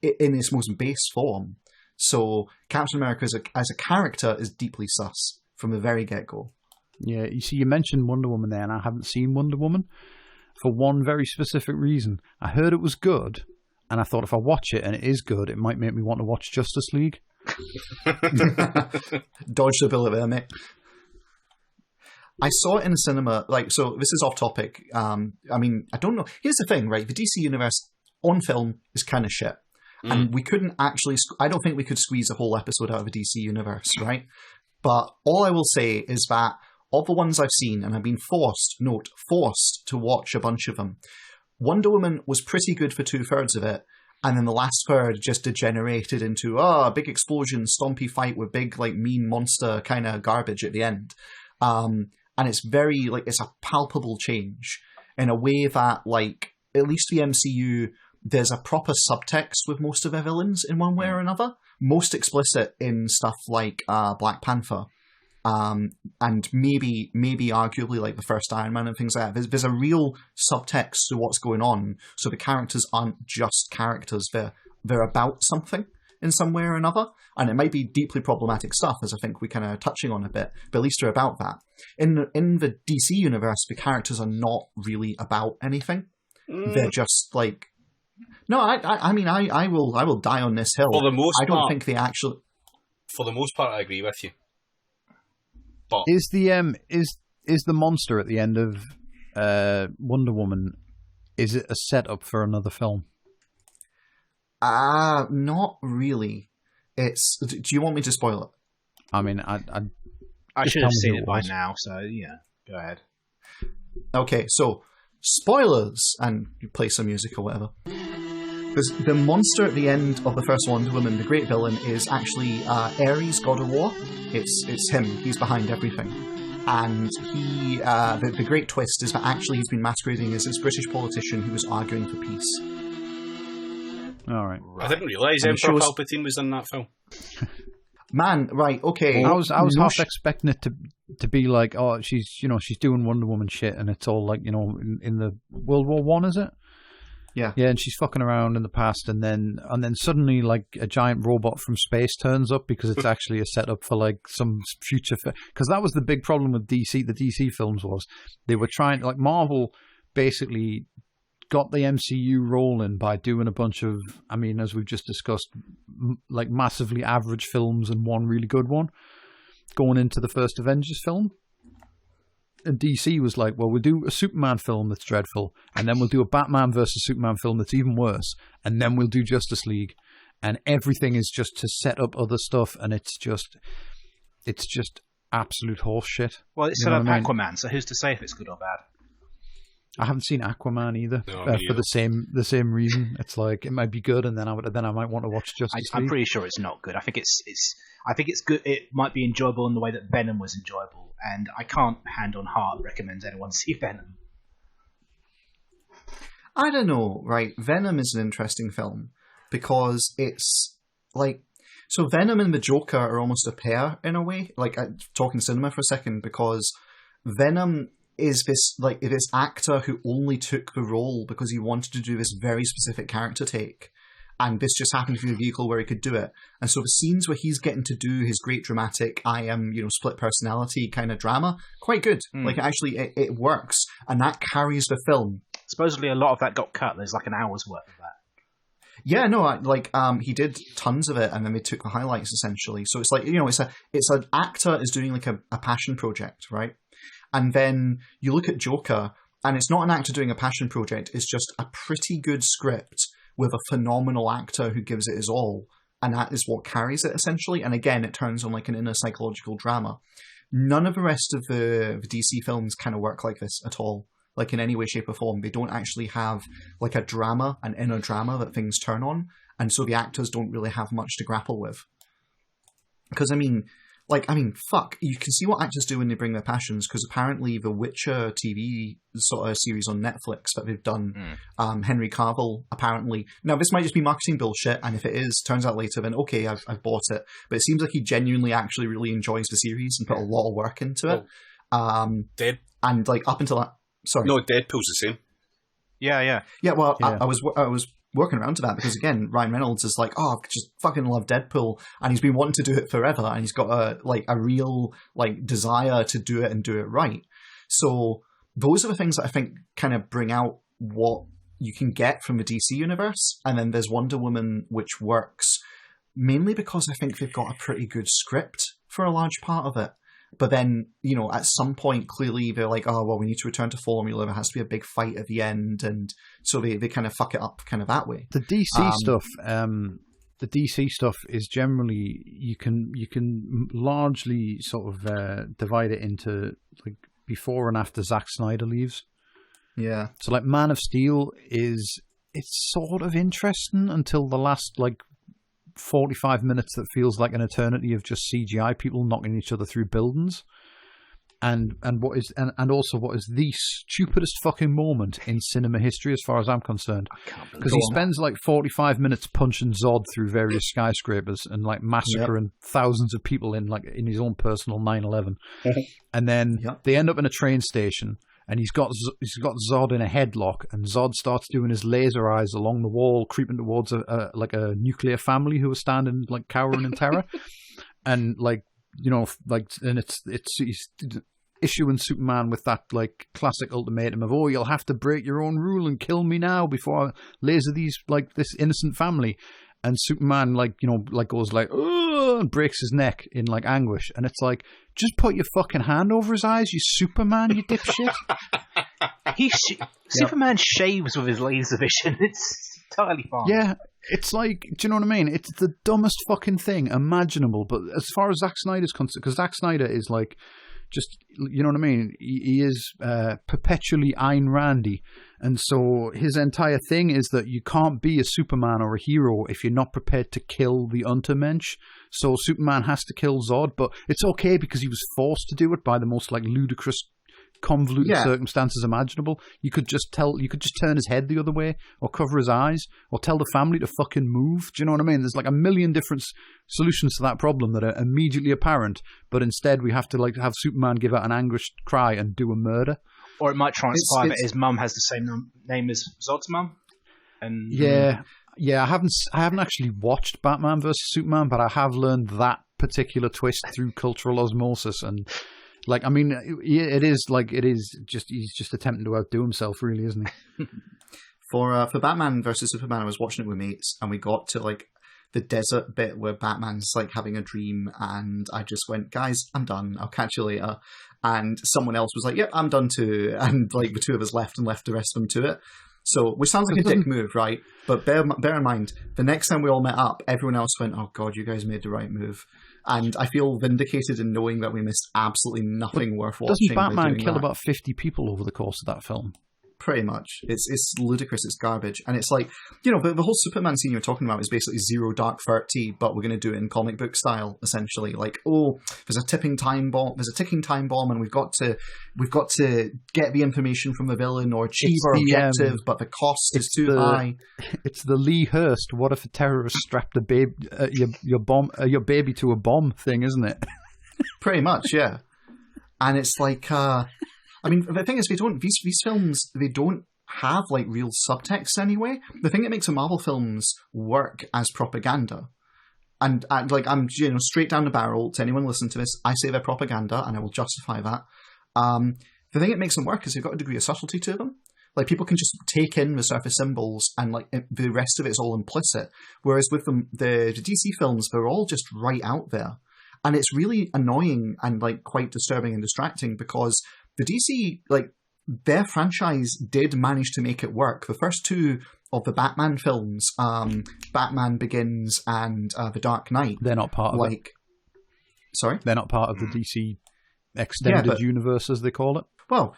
[SPEAKER 1] its most base form. So Captain America as a character is deeply sus from the very get-go.
[SPEAKER 3] Yeah, you see, you mentioned Wonder Woman there, and I haven't seen Wonder Woman for one very specific reason. I heard it was good, and I thought if I watch it and it is good, it might make me want to watch Justice League.
[SPEAKER 1] Dodge the bullet there, mate. I saw it in a cinema, so this is off topic. I mean, I don't know. Here's the thing, right? The DC universe on film is kind of shit. And we couldn't actually, I don't think we could squeeze a whole episode out of the DC universe, right? But all I will say is that of the ones I've seen, and I've been forced to watch a bunch of them, Wonder Woman was pretty good for 2/3 of it, and then the last third just degenerated into a big explosion, stompy fight with big, like, mean monster kind of garbage at the end. And it's very, like, it's a palpable change in a way that, like, at least the MCU, there's a proper subtext with most of their villains in one way or another. Most explicit in stuff like Black Panther. And maybe arguably like the first Iron Man and things like that. There's a real subtext to what's going on. So the characters aren't just characters. They're about something in some way or another. And it might be deeply problematic stuff, as I think we're kind of touching on a bit, but at least they're about that. In the DC universe, the characters are not really about anything. They're just like... No, I mean, I will die on this hill.
[SPEAKER 4] For the most part, I don't
[SPEAKER 1] think they actually...
[SPEAKER 4] For the most part, I agree with you. But
[SPEAKER 3] is the monster at the end of Wonder Woman? Is it a setup for another film?
[SPEAKER 1] Not really. It's. Do you want me to spoil it?
[SPEAKER 3] I mean, I
[SPEAKER 2] should have seen it by now. So yeah, go ahead.
[SPEAKER 1] Okay, so spoilers, and you play some music or whatever. Because the monster at the end of the first Wonder Woman, the great villain, is actually Ares, God of War. It's him. He's behind everything. And he, the great twist is that actually he's been masquerading as this British politician who was arguing for peace.
[SPEAKER 3] All right.
[SPEAKER 4] I didn't realise Emperor Palpatine was in that film.
[SPEAKER 1] Man, right, okay.
[SPEAKER 3] I was half expecting it to be like, oh, she's doing Wonder Woman shit, and it's all like, in the World War I, is it?
[SPEAKER 1] Yeah.
[SPEAKER 3] Yeah, and she's fucking around in the past, and then suddenly like a giant robot from space turns up because it's actually a setup for like some future. Because that was the big problem with DC. The DC films was they were trying, like Marvel, basically got the MCU rolling by doing a bunch of, I mean, as we've just discussed, like massively average films and one really good one, going into the first Avengers film. And DC was like, well, we'll do a Superman film that's dreadful, and then we'll do a Batman versus Superman film that's even worse, and then we'll do Justice League, and everything is just to set up other stuff, and it's just absolute horse shit.
[SPEAKER 2] Well, it's set up Aquaman, so who's to say if it's good or bad?
[SPEAKER 3] I haven't seen Aquaman either, for the same reason. It's like it might be good, and then I might want to watch Justice League.
[SPEAKER 2] I'm pretty sure it's not good. I think it's good. It might be enjoyable in the way that Venom was enjoyable. And I can't, hand on heart, recommend anyone see Venom.
[SPEAKER 1] I don't know, right? Venom is an interesting film because it's like... So Venom and the Joker are almost a pair in a way. Like, talking cinema for a second, because Venom is this actor who only took the role because he wanted to do this very specific character take. And this just happened to be the vehicle where he could do it. And so the scenes where he's getting to do his great dramatic, split personality kind of drama, quite good. Like, actually, it works. And that carries the film.
[SPEAKER 2] Supposedly a lot of that got cut. There's like an hour's worth of that.
[SPEAKER 1] Yeah, no, he did tons of it, and then they took the highlights, essentially. So it's like, it's an actor is doing like a passion project, right? And then you look at Joker, and it's not an actor doing a passion project. It's just a pretty good script with a phenomenal actor who gives it his all. And that is what carries it, essentially. And again, it turns on like an inner psychological drama. None of the rest of the DC films kind of work like this at all. Like in any way, shape or form. They don't actually have like a drama, an inner drama that things turn on. And so the actors don't really have much to grapple with. Because, fuck, you can see what actors do when they bring their passions, because apparently the Witcher TV sort of series on Netflix that they've done, Henry Cavill, apparently... Now, this might just be marketing bullshit, and if it is, turns out later, then okay, I've bought it. But it seems like he genuinely actually really enjoys the series and put a lot of work into it.
[SPEAKER 4] Dead.
[SPEAKER 1] And, like, up until that... Sorry.
[SPEAKER 4] No, Deadpool's the same.
[SPEAKER 2] Yeah.
[SPEAKER 1] Yeah, well, yeah. I was working around to that because, again, Ryan Reynolds is like, oh, I just fucking love Deadpool, and he's been wanting to do it forever, and he's got a real desire to do it and do it right. So those are the things that I think kind of bring out what you can get from the DC universe. And then there's Wonder Woman, which works mainly because I think they've got a pretty good script for a large part of it. But then, at some point, clearly they're like, oh, well, we need to return to formula. There has to be a big fight at the end. And so they kind of fuck it up kind of that way.
[SPEAKER 3] The DC stuff is generally, you can largely sort of divide it into like before and after Zack Snyder leaves.
[SPEAKER 1] Yeah.
[SPEAKER 3] So like Man of Steel it's sort of interesting until the last 45 minutes that feels like an eternity of just CGI people knocking each other through buildings, and also what is the stupidest fucking moment in cinema history as far as I'm concerned, because he spends 45 minutes punching Zod through various skyscrapers and massacring thousands of people in his own personal 9/11, and then they end up in a train station. And he's got Zod in a headlock, and Zod starts doing his laser eyes along the wall, creeping towards a nuclear family who are standing cowering in terror, and he's issuing Superman with that classic ultimatum of, oh, you'll have to break your own rule and kill me now before I laser these this innocent family. And Superman, goes oh, and breaks his neck in anguish. And it's just put your fucking hand over his eyes, you Superman, you dipshit.
[SPEAKER 2] Superman shaves with his laser vision. It's totally fine.
[SPEAKER 3] Yeah, it's do you know what I mean? It's the dumbest fucking thing imaginable. But as far as Zack Snyder's concerned, because Zack Snyder is just, you know what I mean? He is perpetually Ayn Randy. And so his entire thing is that you can't be a Superman or a hero if you're not prepared to kill the Untermensch. So Superman has to kill Zod, but it's okay because he was forced to do it by the most ludicrous, convoluted circumstances imaginable. You could just turn his head the other way, or cover his eyes, or tell the family to fucking move. Do you know what I mean? There's a million different solutions to that problem that are immediately apparent, but instead we have to have Superman give out an anguished cry and do a murder.
[SPEAKER 2] Or it might transpire that his mum has the same name as Zod's mum. And
[SPEAKER 3] yeah, I haven't actually watched Batman versus Superman, but I have learned that particular twist through cultural osmosis. And like, I mean, it is just he's just attempting to outdo himself, really, isn't he?
[SPEAKER 1] For Batman versus Superman, I was watching it with mates, and we got to like the desert bit where Batman's like having a dream, and I just went, guys, I'm done. I'll catch you later. And someone else was like, yeah, I'm done too. And like the two of us left and left the rest of them to it. So, which sounds like a dick move, right? But bear in mind, the next time we all met up, everyone else went, oh God, you guys made the right move. And I feel vindicated in knowing that we missed absolutely nothing worth watching.
[SPEAKER 3] Doesn't Batman kill about 50 people over the course of that film?
[SPEAKER 1] Pretty much. It's ludicrous, it's garbage. And it's like, you know, the whole Superman scene you're talking about is basically Zero Dark 30, but we're going to do it in comic book style, essentially. Like, oh, there's a ticking time bomb, and we've got to get the information from the villain or achieve our objective, but the cost is too high.
[SPEAKER 3] It's the Lee Hurst, what if a terrorist strapped your baby to a bomb thing, isn't it?
[SPEAKER 1] Pretty much, yeah. And it's like, I mean, the thing is, these films, they don't have like real subtext anyway. The thing that makes the Marvel films work as propaganda, and like I'm, you know, straight down the barrel to anyone listening to this, I say they're propaganda, and I will justify that. The thing that makes them work is they've got a degree of subtlety to them. Like people can just take in the surface symbols, and like the rest of it is all implicit. Whereas with the DC films, they're all just right out there, and it's really annoying and like quite disturbing and distracting because the DC, like, their franchise did manage to make it work. The first two of the Batman films, Batman Begins and The Dark Knight,
[SPEAKER 3] they're not part of it.
[SPEAKER 1] Sorry?
[SPEAKER 3] They're not part of the DC extended universe, as they call it.
[SPEAKER 1] Well,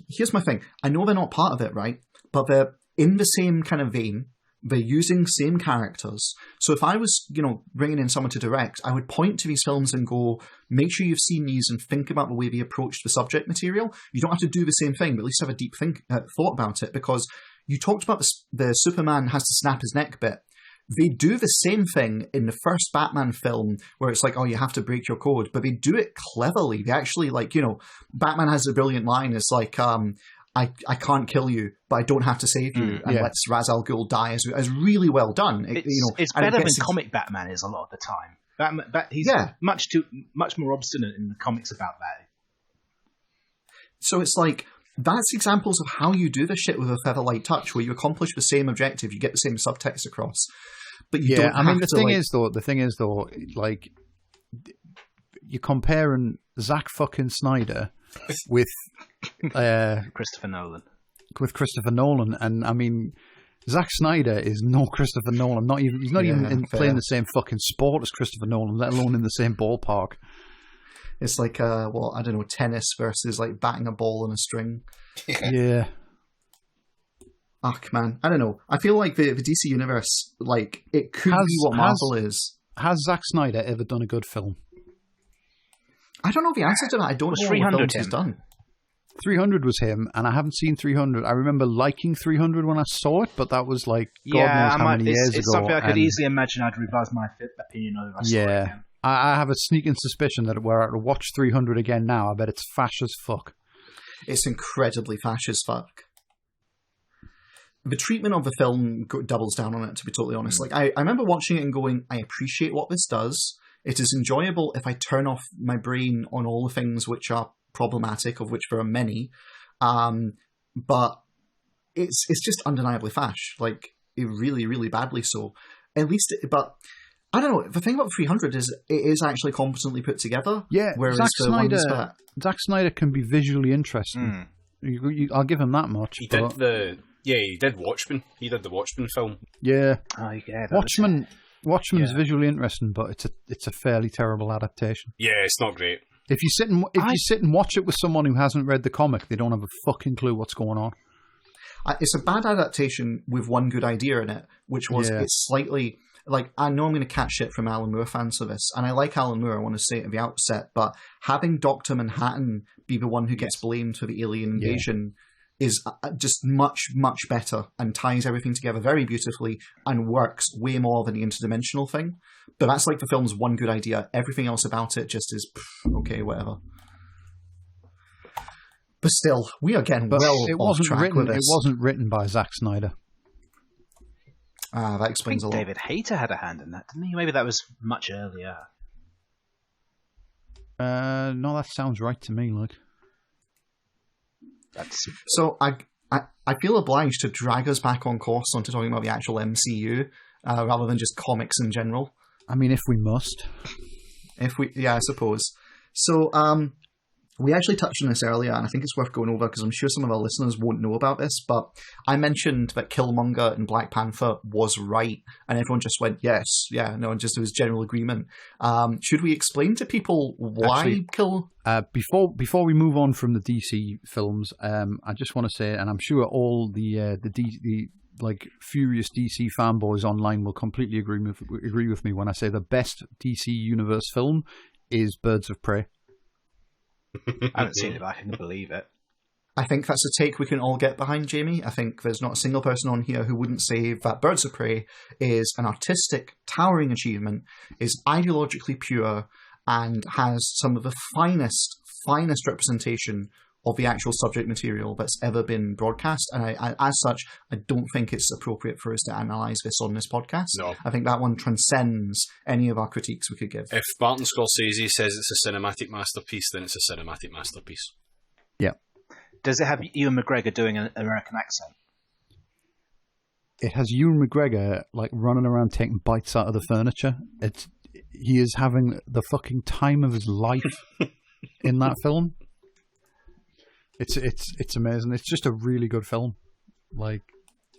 [SPEAKER 1] here's my thing. I know they're not part of it, right? But they're in the same kind of vein. They're using same characters. So if I was, you know, bringing in someone to direct, I would point to these films and go, make sure you've seen these and think about the way they approach the subject material. You don't have to do the same thing, but at least have a deep thought about it, because you talked about the Superman has to snap his neck bit. They do the same thing in the first Batman film where it's like, oh, you have to break your code, but they do it cleverly. They actually, like, you know, Batman has a brilliant line. It's like, I can't kill you, but I don't have to save you, and let's Ra's al Ghul die as really well done.
[SPEAKER 2] It's better than comic Batman is a lot of the time. He's much more obstinate in the comics about that.
[SPEAKER 1] So it's like, that's examples of how you do this shit with a featherlight touch, where you accomplish the same objective, you get the same subtext across, but you don't. I mean,
[SPEAKER 3] the thing is though, like, you're comparing Zack fucking Snyder with
[SPEAKER 2] Christopher Nolan.
[SPEAKER 3] With Christopher Nolan, and I mean, Zack Snyder is no Christopher Nolan. He's not even playing the same fucking sport as Christopher Nolan, let alone in the same ballpark.
[SPEAKER 1] It's like I don't know, tennis versus like batting a ball on a string.
[SPEAKER 3] Yeah.
[SPEAKER 1] Ugh, man, I don't know. I feel like the DC universe, like, it could be what Marvel is.
[SPEAKER 3] Has Zack Snyder ever done a good film?
[SPEAKER 1] I don't know the answer to that. I don't know what films he's done.
[SPEAKER 3] 300 was him, and I haven't seen 300. I remember liking 300 when I saw it, but that was like God knows how many years ago.
[SPEAKER 2] It's something I could easily imagine I'd revise my opinion over.
[SPEAKER 3] Yeah, I have a sneaking suspicion that were I to watch 300 again now, I bet it's fash as fuck.
[SPEAKER 1] It's incredibly fash as fuck. The treatment of the film doubles down on it, to be totally honest. Like, I remember watching it and going, I appreciate what this does. It is enjoyable if I turn off my brain on all the things which are problematic, of which there are many. But it's just undeniably fash. Like, it really, really badly so. At least, but I don't know. The thing about 300 is it is actually competently put together.
[SPEAKER 3] Yeah,
[SPEAKER 1] whereas
[SPEAKER 3] Zack Snyder can be visually interesting. I'll give him that much.
[SPEAKER 4] He did Watchmen. He did the Watchmen film.
[SPEAKER 3] Yeah.
[SPEAKER 2] Oh, yeah.
[SPEAKER 3] Watchmen's visually interesting, but it's a fairly terrible adaptation.
[SPEAKER 4] Yeah, it's not great.
[SPEAKER 3] If you sit and watch it with someone who hasn't read the comic, they don't have a fucking clue what's going on.
[SPEAKER 1] It's a bad adaptation with one good idea in it, which was it's slightly... Like, I know I'm going to catch shit from Alan Moore fans for this, and I like Alan Moore, I want to say at the outset, but having Dr. Manhattan be the one who gets blamed for the alien invasion is just much, much better and ties everything together very beautifully and works way more than the interdimensional thing. But that's like the film's one good idea. Everything else about it just is, okay, whatever. But still, we are getting off track with this.
[SPEAKER 3] It wasn't written by Zack Snyder.
[SPEAKER 1] That explains a lot.
[SPEAKER 2] David Hayter had a hand in that, didn't he? Maybe that was much earlier.
[SPEAKER 3] No, that sounds right to me. Like,
[SPEAKER 1] so I feel obliged to drag us back on course onto talking about the actual MCU rather than just comics in general.
[SPEAKER 3] I mean, if we must.
[SPEAKER 1] Yeah, I suppose. So, we actually touched on this earlier, and I think it's worth going over because I'm sure some of our listeners won't know about this, but I mentioned that Killmonger in Black Panther was right, and everyone just went, yes, yeah, no, and just there was general agreement. Should we explain to people why
[SPEAKER 3] Before we move on from the DC films, I just want to say, and I'm sure all the like furious DC fanboys online will completely agree with me when I say the best DC Universe film is Birds of Prey.
[SPEAKER 2] I haven't seen it, but I can believe it.
[SPEAKER 1] I think that's a take we can all get behind, Jamie. I think there's not a single person on here who wouldn't say that Birds of Prey is an artistic, towering achievement, is ideologically pure, and has some of the finest representation of the actual subject material that's ever been broadcast. And as such, I don't think it's appropriate for us to analyse this on this podcast.
[SPEAKER 4] No.
[SPEAKER 1] I think that one transcends any of our critiques we could give.
[SPEAKER 4] If Martin Scorsese says it's a cinematic masterpiece, then it's a cinematic masterpiece.
[SPEAKER 3] Yeah.
[SPEAKER 2] Does it have Ewan McGregor doing an American accent?
[SPEAKER 3] It has Ewan McGregor like running around taking bites out of the furniture. He is having the fucking time of his life in that film. It's amazing. It's just a really good film, like,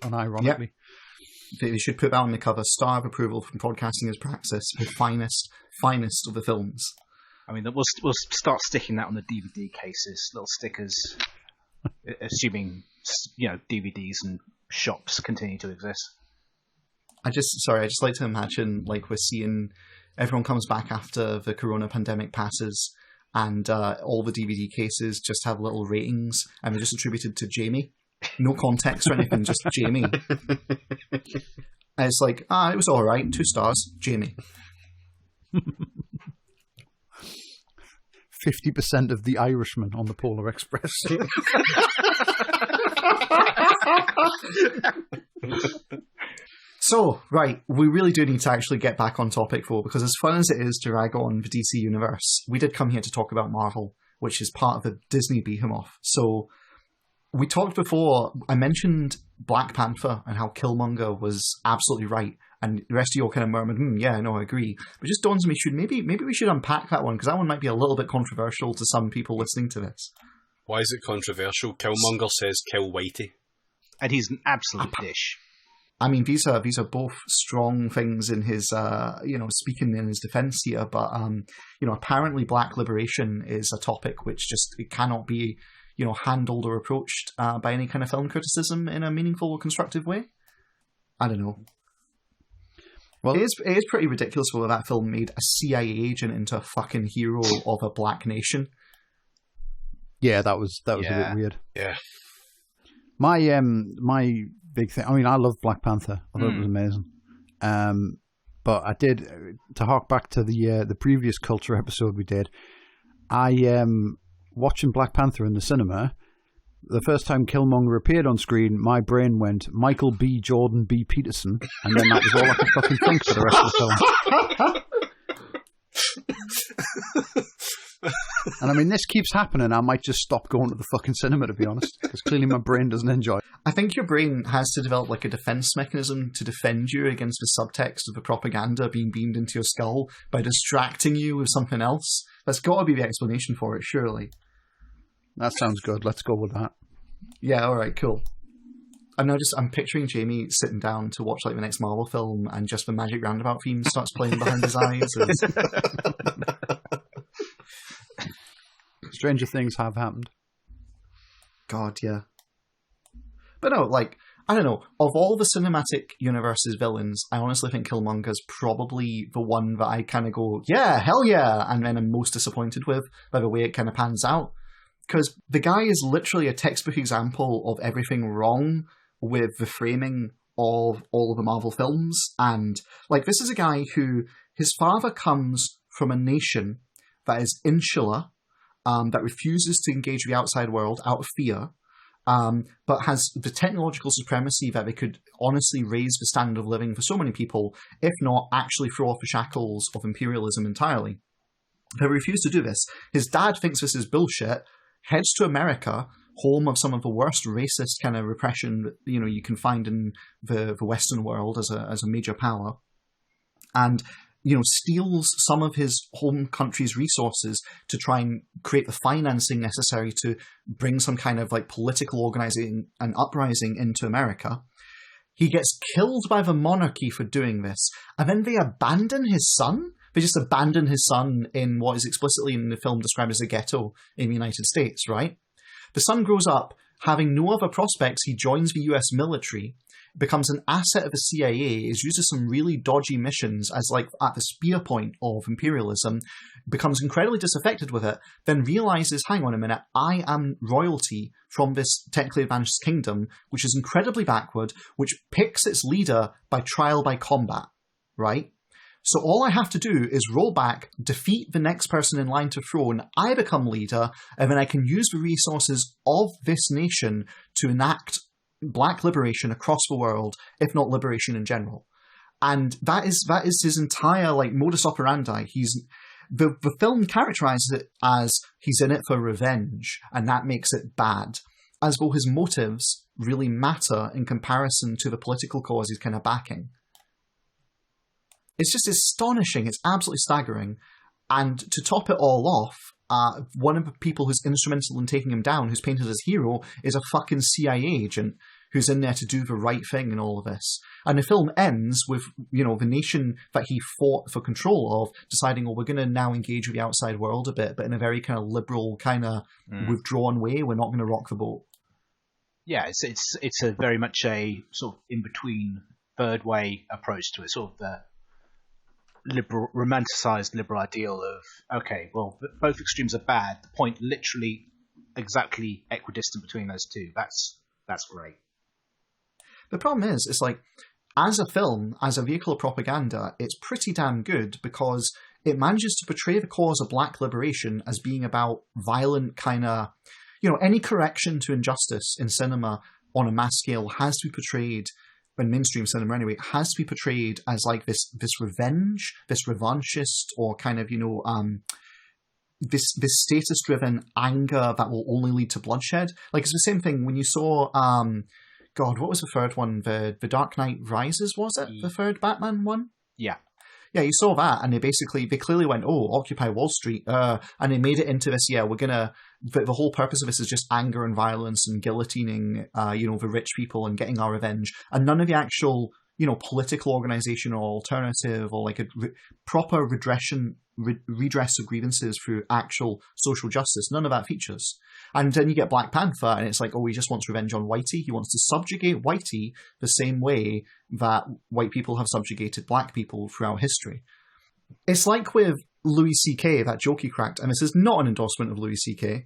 [SPEAKER 3] unironically.
[SPEAKER 1] Yep. They should put that on the cover. Star of approval from Podcasting as Praxis, the finest of the films.
[SPEAKER 2] I mean, we'll start sticking that on the DVD cases, little stickers, assuming DVDs and shops continue to exist.
[SPEAKER 1] I just like to imagine like we're seeing everyone comes back after the corona pandemic passes. And all the DVD cases just have little ratings, and they're just attributed to Jamie. No context or anything, just Jamie. And it's like, it was all right. 2 stars, Jamie.
[SPEAKER 3] 50% of the Irishman on the Polar Express.
[SPEAKER 1] So, right, we really do need to actually get back on topic, though, because as fun as it is to rag on the DC Universe, we did come here to talk about Marvel, which is part of the Disney behemoth. So, we talked before, I mentioned Black Panther and how Killmonger was absolutely right, and the rest of you all kind of murmured, yeah, no, I agree. But it just dawns on me, maybe we should unpack that one, because that one might be a little bit controversial to some people listening to this.
[SPEAKER 4] Why is it controversial? Killmonger says kill Whitey.
[SPEAKER 2] And he's an absolute dish.
[SPEAKER 1] I mean, these are both strong things in his, speaking in his defense here. But, apparently black liberation is a topic which it cannot be, handled or approached by any kind of film criticism in a meaningful or constructive way. I don't know. Well, it is pretty ridiculous whether that film made a CIA agent into a fucking hero of a black nation.
[SPEAKER 3] Yeah, that was a bit weird.
[SPEAKER 4] Yeah.
[SPEAKER 3] My big thing. I mean, I love Black Panther. I thought it was amazing. But I did, to hark back to the previous culture episode we did. Watching Black Panther in the cinema. The first time Killmonger appeared on screen, my brain went Michael B. Jordan B. Peterson, and then that was all I could fucking think for the rest of the film. And I mean, this keeps happening. I might just stop going to the fucking cinema, to be honest, because clearly my brain doesn't enjoy it.
[SPEAKER 1] I think your brain has to develop like a defense mechanism to defend you against the subtext of the propaganda being beamed into your skull by distracting you with something else. That's got to be the explanation for it, surely.
[SPEAKER 3] That sounds good. Let's go with that.
[SPEAKER 1] Yeah, all right, cool. I'm picturing Jamie sitting down to watch like the next Marvel film, and just the Magic Roundabout theme starts playing behind his eyes.
[SPEAKER 3] Stranger things have happened.
[SPEAKER 1] God, yeah. But no, like, I don't know. Of all the cinematic universe's villains, I honestly think Killmonger's probably the one that I kind of go, yeah, hell yeah, and then I'm most disappointed with by the way it kind of pans out. Because the guy is literally a textbook example of everything wrong with the framing of all of the Marvel films. And, like, this is a guy who, his father comes from a nation that is insular, that refuses to engage with the outside world out of fear, but has the technological supremacy that they could honestly raise the standard of living for so many people, if not actually throw off the shackles of imperialism entirely. They refuse to do this. His dad thinks this is bullshit, heads to America, home of some of the worst racist kind of repression that you can find in the Western world as a major power, and steals some of his home country's resources to try and create the financing necessary to bring some kind of like political organizing and uprising into America. He gets killed by the monarchy for doing this, and then they abandon his son. They just abandon his son in what is explicitly in the film described as a ghetto in the United States, right? The son grows up having no other prospects. He joins the US military, becomes an asset of the CIA, is used to some really dodgy missions as like at the spear point of imperialism, becomes incredibly disaffected with it, then realizes, hang on a minute, I am royalty from this technically advanced kingdom, which is incredibly backward, which picks its leader by trial by combat, right? So all I have to do is roll back, defeat the next person in line to throne, I become leader, and then I can use the resources of this nation to enact black liberation across the world, if not liberation in general. And that is his entire like modus operandi. The film characterizes it as he's in it for revenge, and that makes it bad, as though his motives really matter in comparison to the political cause he's kind of backing. It's just astonishing. It's absolutely staggering. And to top it all off, one of the people who's instrumental in taking him down, who's painted as hero, is a fucking CIA agent who's in there to do the right thing in all of this. And the film ends with, the nation that he fought for control of deciding, we're going to now engage with the outside world a bit, but in a very kind of liberal, kind of withdrawn way. We're not going to rock the boat.
[SPEAKER 2] Yeah, it's a very much a sort of in-between third way approach to it, sort of the romanticized liberal ideal of, okay, well, both extremes are bad. The point literally exactly equidistant between those two. That's great.
[SPEAKER 1] The problem is, it's like, as a film, as a vehicle of propaganda, it's pretty damn good because it manages to portray the cause of black liberation as being about violent kind of, any correction to injustice in cinema on a mass scale has to be portrayed, in mainstream cinema anyway, has to be portrayed as like this revenge, this revanchist, or kind of, this status-driven anger that will only lead to bloodshed. Like, it's the same thing when you saw, God, what was the third one? The Dark Knight Rises, was it? The third Batman one?
[SPEAKER 2] Yeah.
[SPEAKER 1] Yeah, you saw that, and they clearly went, Occupy Wall Street, and they made it into this, the whole purpose of this is just anger and violence and guillotining, the rich people and getting our revenge, and none of the actual, political organization or alternative or like a proper redress of grievances through actual social justice. None of that features. And then you get Black Panther, and it's like, he just wants revenge on Whitey. He wants to subjugate Whitey the same way that white people have subjugated black people throughout history. It's like with Louis C.K., that joke he cracked, and this is not an endorsement of Louis C.K.,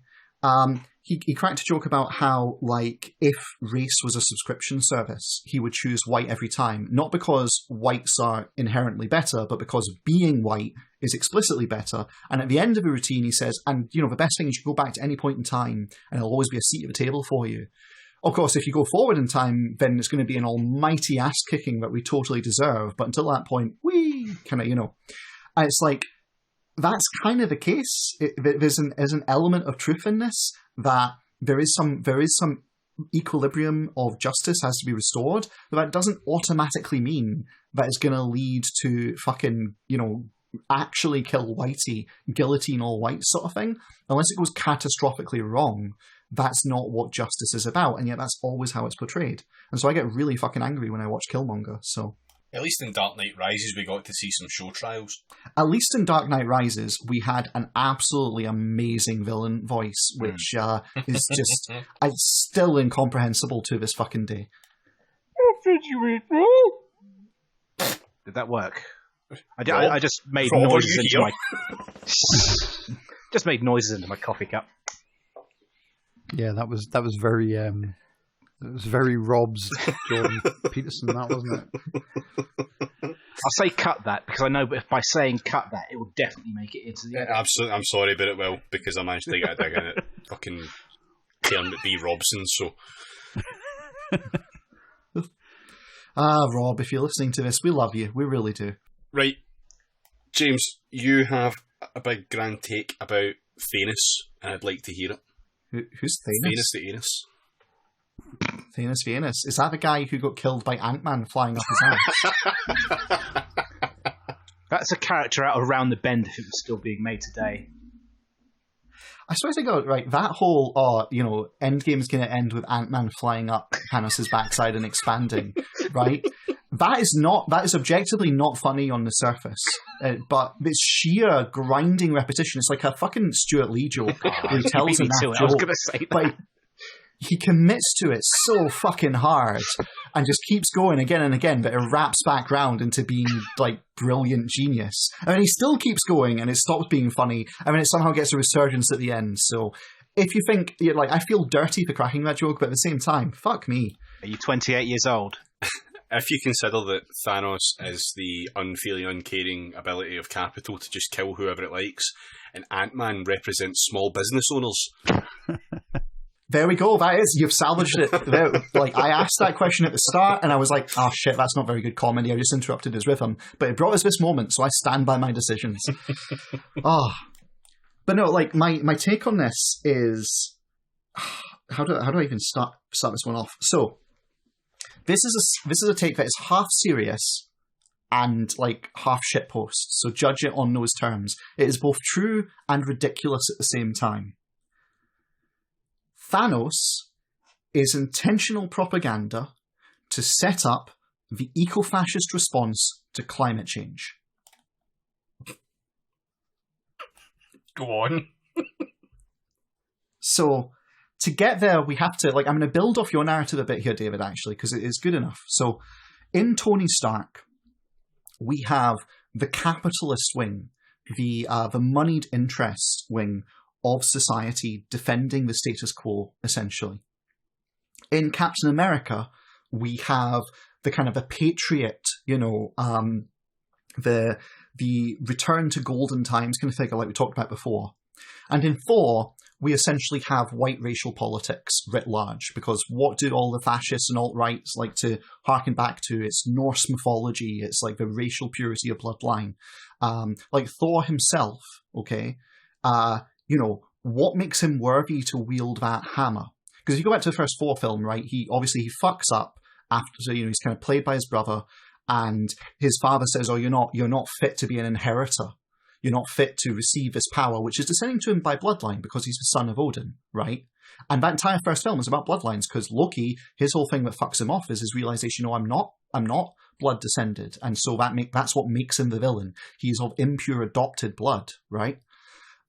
[SPEAKER 1] he cracked a joke about how, like, if race was a subscription service, he would choose white every time. Not because whites are inherently better, but because being white is explicitly better. And at the end of the routine, he says, and, the best thing is you go back to any point in time, and there'll always be a seat at the table for you. Of course, if you go forward in time, then it's going to be an almighty ass-kicking that we totally deserve. But until that point, kind of, And it's like, that's kind of the case. There's an element of truth in this, that there is some equilibrium of justice has to be restored, but that doesn't automatically mean that it's going to lead to fucking, actually kill Whitey, guillotine all white sort of thing. Unless it goes catastrophically wrong, that's not what justice is about, and yet that's always how it's portrayed. And so I get really fucking angry when I watch Killmonger, so...
[SPEAKER 4] At least in Dark Knight Rises, we got to see some show trials.
[SPEAKER 1] At least in Dark Knight Rises, we had an absolutely amazing villain voice, which is just it's still incomprehensible to this fucking day.
[SPEAKER 2] Did that work? I just made noises into my just made noises into my coffee cup.
[SPEAKER 3] Yeah, that was very it was very Rob's Jordan Peterson, that wasn't it?
[SPEAKER 2] I'll say cut that, because I know if by saying cut that, it will definitely make it into the...
[SPEAKER 4] Yeah, absolutely, I'm sorry, but it will, because I managed to get a dig in it. Fucking Kermit B. Robson, so...
[SPEAKER 1] Rob, if you're listening to this, we love you. We really do.
[SPEAKER 4] Right. James, you have a big grand take about Thanos, and I'd like to hear it.
[SPEAKER 1] Who's Thanos?
[SPEAKER 4] Thanos the Anus.
[SPEAKER 1] Thanos. Is that the guy who got killed by Ant-Man flying up his ass?
[SPEAKER 2] That's a character out around the bend if it was still being made today.
[SPEAKER 1] I suppose I go, right, that whole, Endgame's going to end with Ant-Man flying up Thanos' backside and expanding, right? That is objectively not funny on the surface, but it's sheer grinding repetition. It's like a fucking Stuart Lee joke where he tells him that joke.
[SPEAKER 2] I was going to say that.
[SPEAKER 1] But he commits to it so fucking hard and just keeps going again and again, but it wraps back round into being like brilliant genius. I mean, he still keeps going and it stops being funny. I mean, it somehow gets a resurgence at the end. So if you think, I feel dirty for cracking that joke, but at the same time, fuck me.
[SPEAKER 2] Are you 28 years old?
[SPEAKER 4] If you consider that Thanos is the unfeeling, uncaring ability of capital to just kill whoever it likes, and Ant-Man represents small business owners...
[SPEAKER 1] There we go. That is, you've salvaged it. I asked that question at the start, and I was like, "Oh shit, that's not very good comedy." I just interrupted his rhythm, but it brought us this moment, so I stand by my decisions. But no, my take on this is how do I even start this one off? So this is a take that is half serious and half shitpost. So judge it on those terms. It is both true and ridiculous at the same time. Thanos is intentional propaganda to set up the eco-fascist response to climate change.
[SPEAKER 4] Go on.
[SPEAKER 1] So, to get there, we have to... I'm going to build off your narrative a bit here, David, actually, because it is good enough. So, in Tony Stark, we have the capitalist wing, the moneyed interest wing of society defending the status quo, essentially. In Captain America, we have the kind of a patriot, the return to golden times kind of figure like we talked about before. And in Thor, we essentially have white racial politics writ large, because what do all the fascists and alt-rights like to harken back to? It's Norse mythology, it's like the racial purity of bloodline. Like Thor himself, okay, what makes him worthy to wield that hammer? Because if you go back to the first Thor film, right, he fucks up after, he's kind of played by his brother, and his father says, "Oh, you're not fit to be an inheritor. You're not fit to receive this power," which is descending to him by bloodline because he's the son of Odin, right? And that entire first film is about bloodlines, because Loki, his whole thing that fucks him off is his realization, I'm not blood descended, and so that's what makes him the villain. He's of impure adopted blood, right?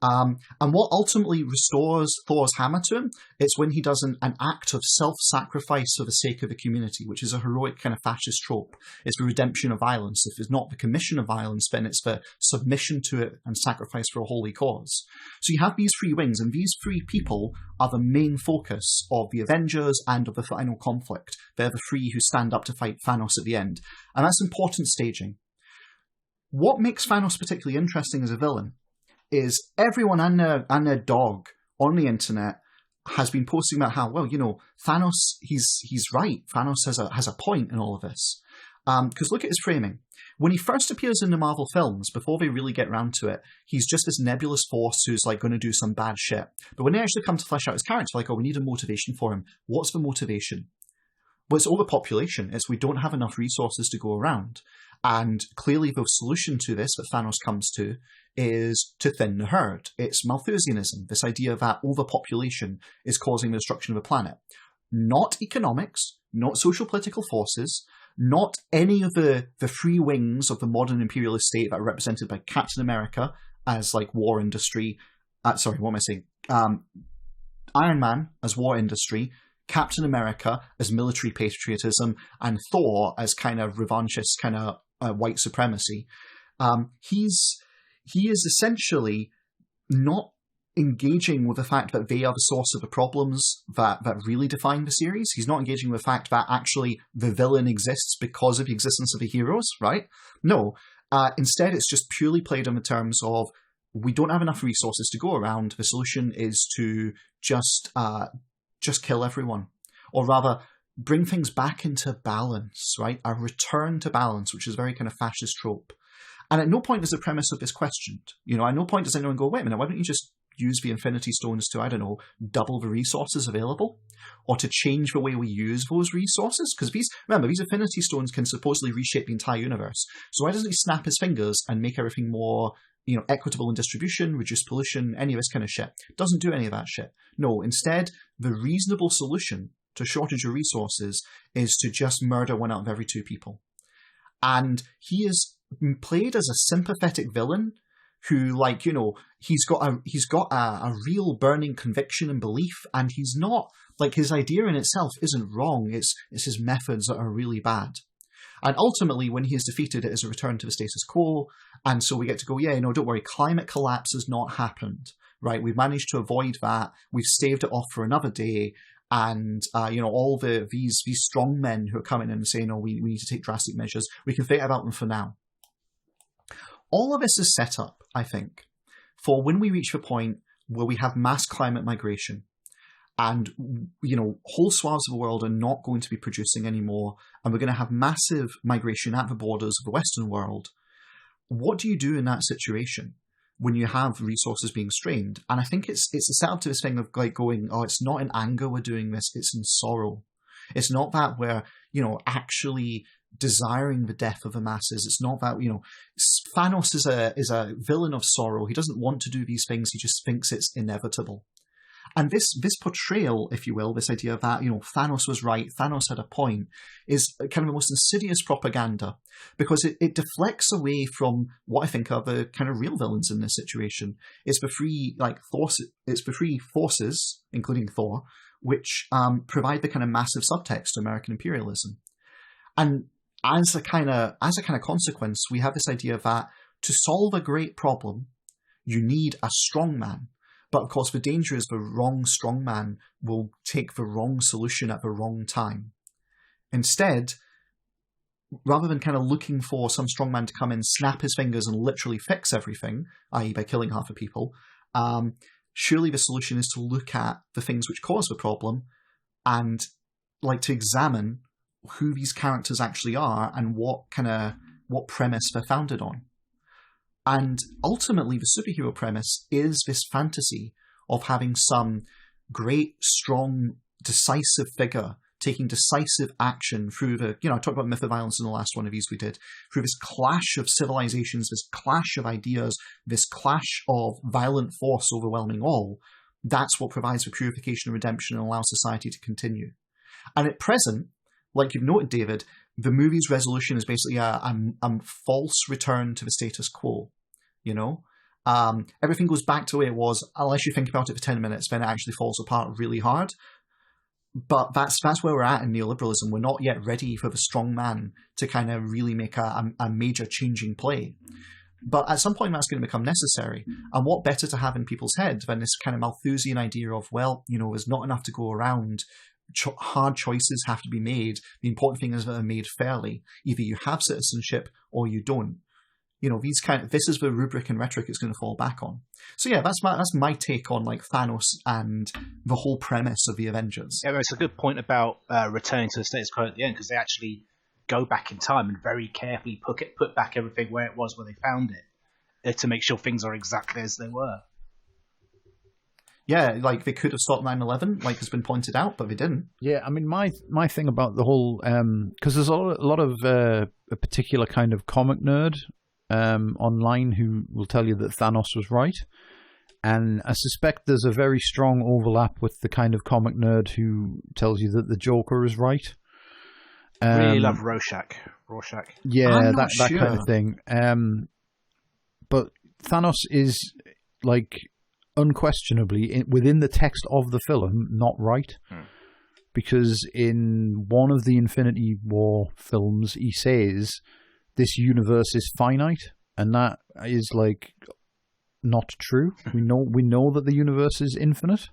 [SPEAKER 1] And what ultimately restores Thor's hammer to him, it's when he does an act of self-sacrifice for the sake of the community, which is a heroic kind of fascist trope. It's the redemption of violence. If it's not the commission of violence, then it's the submission to it and sacrifice for a holy cause. So you have these three wings, and these three people are the main focus of the Avengers and of the final conflict. They're the three who stand up to fight Thanos at the end. And that's important staging. What makes Thanos particularly interesting as a villain is everyone and their dog on the internet has been posting about how, Thanos, he's right. Thanos has a point in all of this. Because look at his framing. When he first appears in the Marvel films, before they really get round to it, he's just this nebulous force who's going to do some bad shit. But when they actually come to flesh out his character, we need a motivation for him. What's the motivation? Well, it's overpopulation. It's we don't have enough resources to go around. And clearly the solution to this that Thanos comes to is to thin the herd. It's Malthusianism, this idea that overpopulation is causing the destruction of the planet. Not economics, not social political forces, not any of the three wings of the modern imperialist state that are represented by Captain America as war industry. Iron Man as war industry, Captain America as military patriotism, and Thor as kind of revanchist kind of white supremacy. He is essentially not engaging with the fact that they are the source of the problems that really define the series. He's not engaging with the fact that actually the villain exists because of the existence of the heroes, right? No. Instead, it's just purely played on the terms of, we don't have enough resources to go around. The solution is to just just kill everyone. Or rather, bring things back into balance, right? A return to balance, which is a very kind of fascist trope. And at no point is the premise of this questioned. At no point does anyone go, wait a minute, why don't you just use the Infinity Stones to, I don't know, double the resources available? Or to change the way we use those resources? Because these Infinity Stones can supposedly reshape the entire universe. So why doesn't he snap his fingers and make everything more, equitable in distribution, reduce pollution, any of this kind of shit? Doesn't do any of that shit. No, instead, the reasonable solution to shortage of resources is to just murder 1 out of every 2 people. And he is played as a sympathetic villain who, he's got a real burning conviction and belief, and he's not, his idea in itself isn't wrong, it's his methods that are really bad. And ultimately, when he is defeated, it is a return to the status quo, and so we get to go, don't worry, climate collapse has not happened, right? We've managed to avoid that, we've staved it off for another day, and all these strong men who are coming in and saying, we need to take drastic measures, we can forget about them for now. All of this is set up, I think, for when we reach the point where we have mass climate migration and, whole swaths of the world are not going to be producing anymore, and we're going to have massive migration at the borders of the Western world. What do you do in that situation when you have resources being strained? And I think it's a setup to this thing of going, it's not in anger we're doing this, it's in sorrow. It's not that we're, actually desiring the death of the masses. It's not that, Thanos is a villain of sorrow. He doesn't want to do these things. He just thinks it's inevitable. And this portrayal, if you will, this idea that, Thanos was right, Thanos had a point, is kind of the most insidious propaganda, because it deflects away from what I think are the kind of real villains in this situation. It's the three forces, including Thor, which provide the kind of massive subtext to American imperialism. And as a kind of consequence, we have this idea that to solve a great problem, you need a strong man. But of course, the danger is the wrong strong man will take the wrong solution at the wrong time. Instead, rather than kind of looking for some strong man to come in, snap his fingers and literally fix everything, i.e. by killing half the people, surely the solution is to look at the things which cause the problem and to examine who these characters actually are and what premise they're founded on. And ultimately, the superhero premise is this fantasy of having some great, strong, decisive figure taking decisive action through I talked about myth of violence in the last one of these we did, through this clash of civilizations, this clash of ideas, this clash of violent force overwhelming all. That's what provides the purification and redemption and allows society to continue. And at present, like you've noted, David, the movie's resolution is basically a false return to the status quo. Everything goes back to the way it was, unless you think about it for 10 minutes, then it actually falls apart really hard. But that's where we're at in neoliberalism. We're not yet ready for the strong man to kind of really make a major changing play. But at some point, that's going to become necessary. And what better to have in people's heads than this kind of Malthusian idea of, there's not enough to go around. Hard choices have to be made. The important thing is that they're made fairly. Either you have citizenship or you don't. This is the rubric and rhetoric it's going to fall back on. So yeah, that's my take on Thanos and the whole premise of the Avengers.
[SPEAKER 2] Yeah, it's a good point about returning to the status quo at the end, because they actually go back in time and very carefully put back everything where it was when they found it, to make sure things are exactly as they were.
[SPEAKER 1] Yeah, they could have stopped 9/11, like has been pointed out, but they didn't.
[SPEAKER 3] Yeah, I mean, my thing about the whole because there's a lot of a particular kind of comic nerd online who will tell you that Thanos was right, and I suspect there's a very strong overlap with the kind of comic nerd who tells you that the Joker is right.
[SPEAKER 2] Really love Rorschach.
[SPEAKER 3] Yeah, that kind of thing. But Thanos is unquestionably within the text of the film not right, because in one of the Infinity War films he says this universe is finite, and that is not true. We know that the universe is infinite.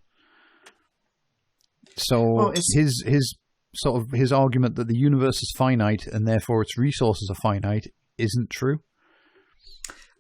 [SPEAKER 3] So his argument that the universe is finite and therefore its resources are finite isn't true.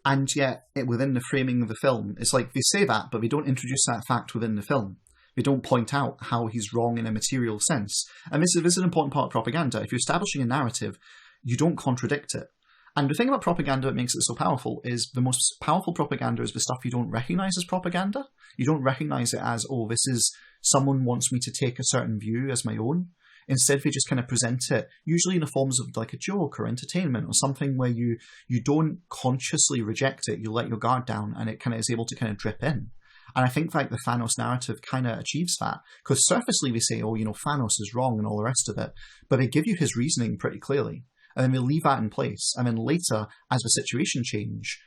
[SPEAKER 1] And yet, within the framing of the film, it's they say that, but they don't introduce that fact within the film. They don't point out how he's wrong in a material sense. And this is an important part of propaganda. If you're establishing a narrative, you don't contradict it. And the thing about propaganda that makes it so powerful is the most powerful propaganda is the stuff you don't recognize as propaganda. You don't recognize it as, oh, this is someone wants me to take a certain view as my own. Instead, they just kind of present it, usually in the forms of like a joke or entertainment or something where you don't consciously reject it. You let your guard down and it kind of is able to kind of drip in. And I think like the Thanos narrative kind of achieves that. Because surfacely they say, oh, Thanos is wrong and all the rest of it. But they give you his reasoning pretty clearly. And then they leave that in place. And then later, as the situation change,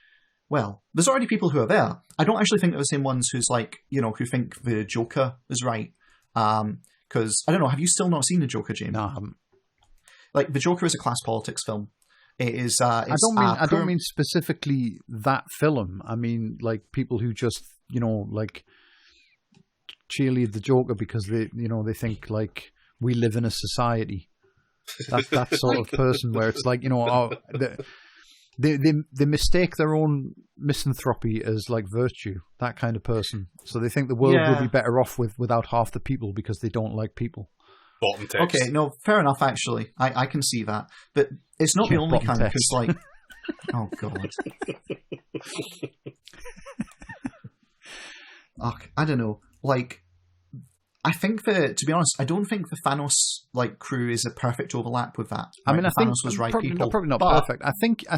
[SPEAKER 1] well, there's already people who are there. I don't actually think they're the same ones who think the Joker is right. Because, I don't know, have you still not seen the Joker, James?
[SPEAKER 3] No, I haven't. Like,
[SPEAKER 1] the Joker is a class politics film. It is. I
[SPEAKER 3] don't mean specifically that film. I mean, like, people who just, cheerlead the Joker because they think, like, we live in a society. That sort of person where it's like, they mistake their own misanthropy as like virtue, that kind of person. So they think the world would be better off without half the people because they don't like people.
[SPEAKER 4] Bottom text.
[SPEAKER 1] Okay, no, fair enough, actually. I can see that. But it's not the only kind, because like... Oh, God. I don't know. Like... I think that, to be honest, I don't think the Thanos crew is a perfect overlap with that. Right?
[SPEAKER 3] I mean, I think
[SPEAKER 1] Thanos was right
[SPEAKER 3] probably,
[SPEAKER 1] people,
[SPEAKER 3] probably not perfect. I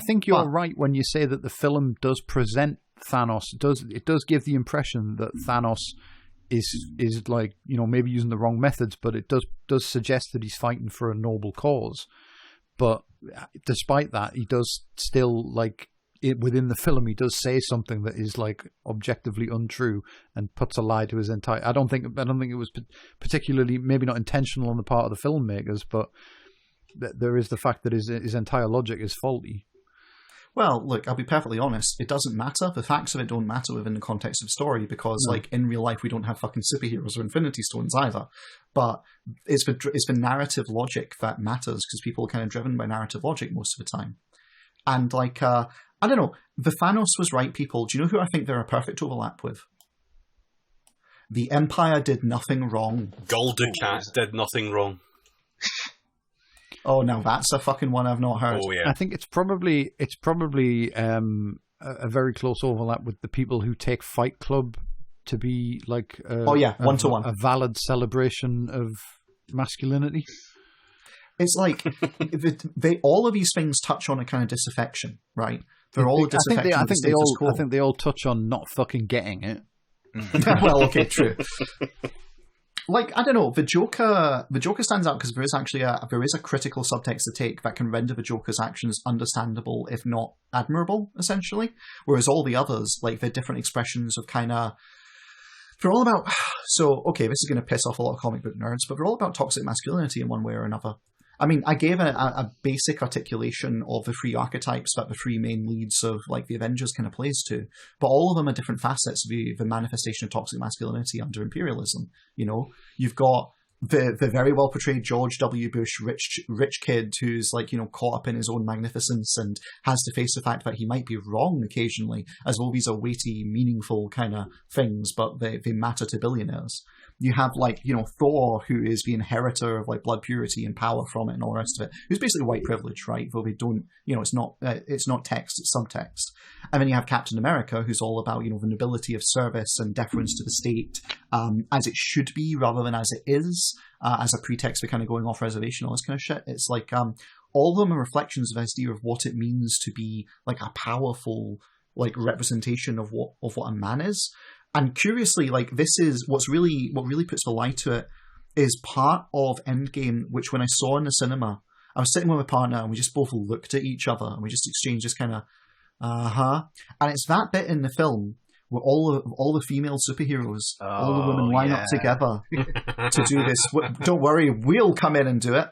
[SPEAKER 3] think you're right when you say that the film does present Thanos. It does give the impression that Thanos is like, maybe using the wrong methods, but it does suggest that he's fighting for a noble cause. But despite that, he does still within the film, he does say something that is like objectively untrue and puts a lie to his entire. I don't think it was particularly, maybe not intentional on the part of the filmmakers, but there is the fact that his entire logic is faulty.
[SPEAKER 1] Well, look, I'll be perfectly honest. It doesn't matter. The facts of it don't matter within the context of story because, in real life, we don't have fucking superheroes or Infinity Stones either. But it's the narrative logic that matters because people are kind of driven by narrative logic most of the time. And I don't know, the Thanos was right people. Do you know who I think they're a perfect overlap with? The Empire did nothing wrong.
[SPEAKER 4] Gul Dukat did nothing wrong.
[SPEAKER 1] Oh, now that's a fucking one I've not heard.
[SPEAKER 4] Oh, yeah.
[SPEAKER 3] I think it's probably a very close overlap with the people who take Fight Club to be like
[SPEAKER 1] 1-to-1.
[SPEAKER 3] A valid celebration of masculinity.
[SPEAKER 1] It's like all of these things touch on a kind of disaffection, right? They're all a disaffection. I
[SPEAKER 3] think they all touch on not fucking getting it.
[SPEAKER 1] Well, okay, true. I don't know. The Joker stands out because there is actually a critical subtext to take that can render the Joker's actions understandable, if not admirable, essentially. Whereas all the others, they're different expressions of kind of. They're all about. So, okay, this is going to piss off a lot of comic book nerds, but they're all about toxic masculinity in one way or another. I mean, I gave a basic articulation of the three archetypes that the three main leads of the Avengers kind of plays to, but all of them are different facets of the manifestation of toxic masculinity under imperialism. You've got the very well portrayed George W. Bush rich kid who's caught up in his own magnificence and has to face the fact that he might be wrong occasionally, as though these are weighty, meaningful kind of things, but they matter to billionaires. You have Thor, who is the inheritor of blood purity and power from it and all the rest of it, who's basically white privilege, right? Though they don't, it's not text, it's subtext. And then you have Captain America, who's all about the nobility of service and deference to the state, as it should be rather than as it is, as a pretext for kind of going off reservation, all this kind of shit. It's all of them are reflections of this idea of what it means to be a powerful representation of what a man is. And curiously, this is what really puts the lie to it is part of Endgame, which when I saw in the cinema, I was sitting with my partner and we just both looked at each other and we just exchanged this kind of, And it's that bit in the film where all the female superheroes, all the women line up together to do this. Don't worry, we'll come in and do it,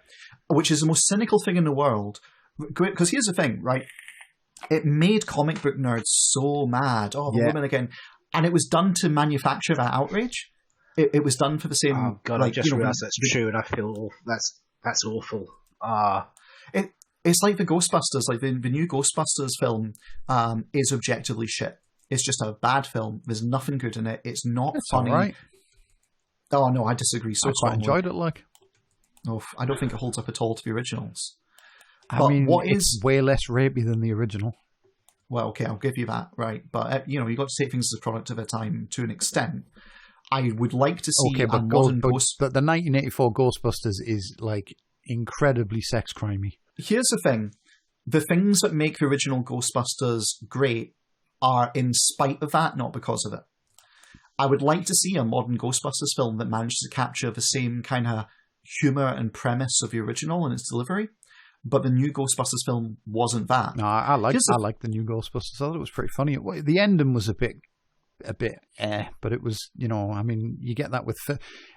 [SPEAKER 1] which is the most cynical thing in the world. Because here's the thing, right? It made comic book nerds so mad. Oh, the women again. And it was done to manufacture that outrage. It was done for the same.
[SPEAKER 2] Oh God! I just realised that's true, and I feel that's awful.
[SPEAKER 1] It's like the Ghostbusters, the new Ghostbusters film, is objectively shit. It's just a bad film. There's nothing good in it. It's not funny. All right. Oh no, I disagree. So
[SPEAKER 3] I quite
[SPEAKER 1] strongly.
[SPEAKER 3] enjoyed it. Like,
[SPEAKER 1] I don't think it holds up at all to the originals.
[SPEAKER 3] I mean, it's way less rapey than the original.
[SPEAKER 1] Well, okay, I'll give you that, right? But you got to take things as a product of their time to an extent. I would like to see a modern Ghost.
[SPEAKER 3] But the 1984 Ghostbusters is like incredibly sex crimey.
[SPEAKER 1] Here's the thing: the things that make the original Ghostbusters great are in spite of that, not because of it. I would like to see a modern Ghostbusters film that manages to capture the same kind of humor and premise of the original in its delivery. But the new Ghostbusters film wasn't that.
[SPEAKER 3] No, I like the new Ghostbusters. I thought it was pretty funny. The ending was a bit but it was, I mean, you get that with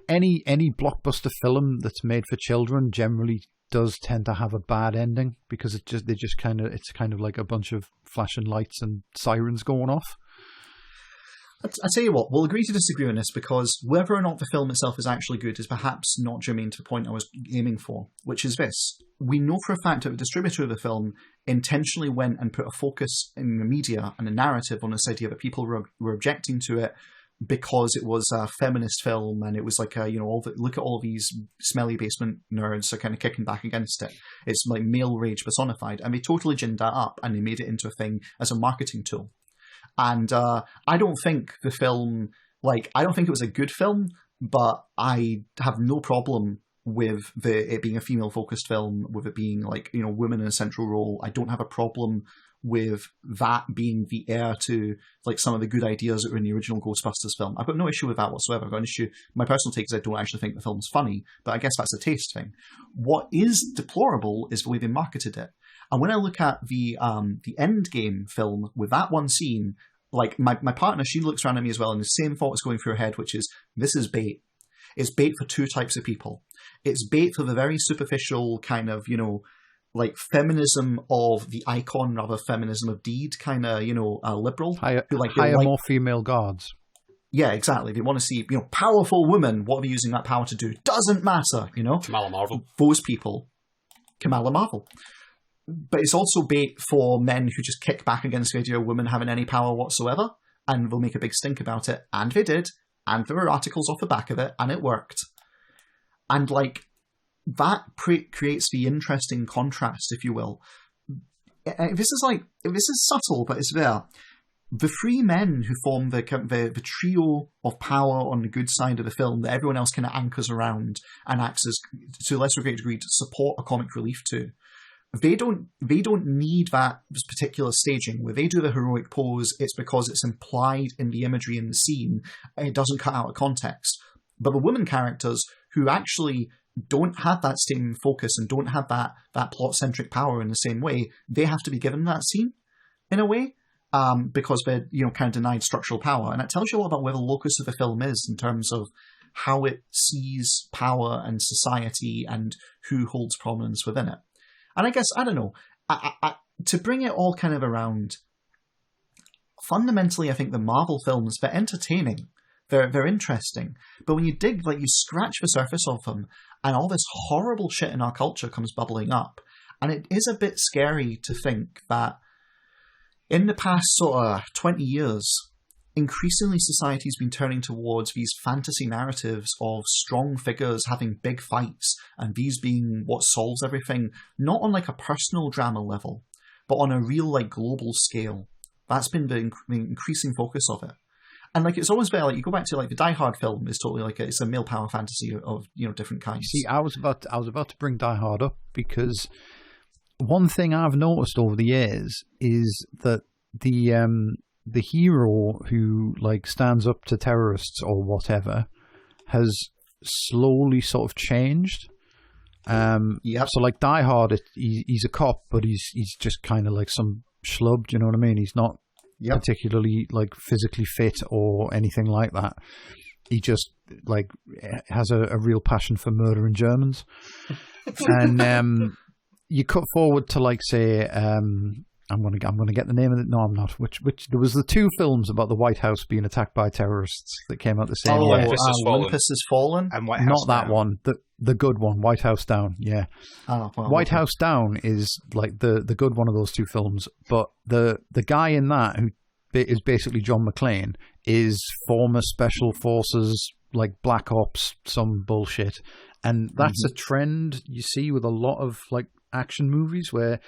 [SPEAKER 3] any blockbuster film that's made for children generally does tend to have a bad ending because it's kind of like a bunch of flashing lights and sirens going off.
[SPEAKER 1] I tell you what, we'll agree to disagree on this because whether or not the film itself is actually good is perhaps not germane to the point I was aiming for, which is this. We know for a fact that the distributor of the film intentionally went and put a focus in the media and the narrative on this idea that people were objecting to it because it was a feminist film and it was like look at all these smelly basement nerds are kind of kicking back against it. It's like male rage personified, and they totally ginned that up and they made it into a thing as a marketing tool. And I don't think the film, I don't think it was a good film, but I have no problem with it being a female-focused film, with it being women in a central role. I don't have a problem with that being the heir to some of the good ideas that were in the original Ghostbusters film. I've got no issue with that whatsoever. I've got an issue. My personal take is I don't actually think the film's funny, but I guess that's a taste thing. What is deplorable is the way they marketed it. And when I look at the Endgame film with that one scene, my partner, she looks around at me as well, and the same thought is going through her head, which is, this is bait. It's bait for two types of people. It's bait for the very superficial kind of, feminism of the icon rather feminism of deed kind of, liberal.
[SPEAKER 3] Hire more female guards.
[SPEAKER 1] Yeah, exactly. They want to see, powerful women. What are they using that power to do? Doesn't matter,
[SPEAKER 4] Kamala Marvel.
[SPEAKER 1] Those people. Kamala Marvel. But it's also bait for men who just kick back against the idea of women having any power whatsoever, and they'll make a big stink about it. And they did. And there were articles off the back of it, and it worked. And that creates the interesting contrast, if you will. This is subtle, but it's there. The three men who form the trio of power on the good side of the film that everyone else kind of anchors around and acts as, to a lesser great degree, to support a comic relief to. They don't need that particular staging. Where they do the heroic pose, it's because it's implied in the imagery in the scene, and it doesn't cut out of context. But the women characters who actually don't have that same focus and don't have that plot-centric power in the same way, they have to be given that scene, in a way, because they're kind of denied structural power. And it tells you a lot about where the locus of the film is in terms of how it sees power and society and who holds prominence within it. And I guess, I don't know, to bring it all kind of around, fundamentally I think the Marvel films, they're entertaining, they're interesting, but when you dig, you scratch the surface of them, and all this horrible shit in our culture comes bubbling up, and it is a bit scary to think that in the past sort of 20 years, increasingly society's been turning towards these fantasy narratives of strong figures having big fights and these being what solves everything, not on a personal drama level, but on a real global scale. That's been the increasing focus of it. And it's always better, you go back to the Die Hard film is totally it's a male power fantasy of different kinds.
[SPEAKER 3] See, I was about to bring Die Hard up because one thing I've noticed over the years is that the hero who stands up to terrorists or whatever has slowly sort of changed.
[SPEAKER 1] Yep.
[SPEAKER 3] So Die Hard, he's a cop, but he's just kind of some schlub. Do you know what I mean? He's not particularly physically fit or anything like that. He just has a real passion for murdering Germans. And you cut forward to say. I'm gonna get the name of it. No, I'm not. Which there was the two films about the White House being attacked by terrorists that came out the same year.
[SPEAKER 1] Olympus Has Fallen,
[SPEAKER 2] and White House
[SPEAKER 3] Not that
[SPEAKER 2] Down.
[SPEAKER 3] one. The good one, White House Down. Yeah, White House Down is the good one of those two films. But the guy in that who is basically John McClane is former Special Forces like Black Ops, some bullshit. And that's a trend you see with a lot of like action movies where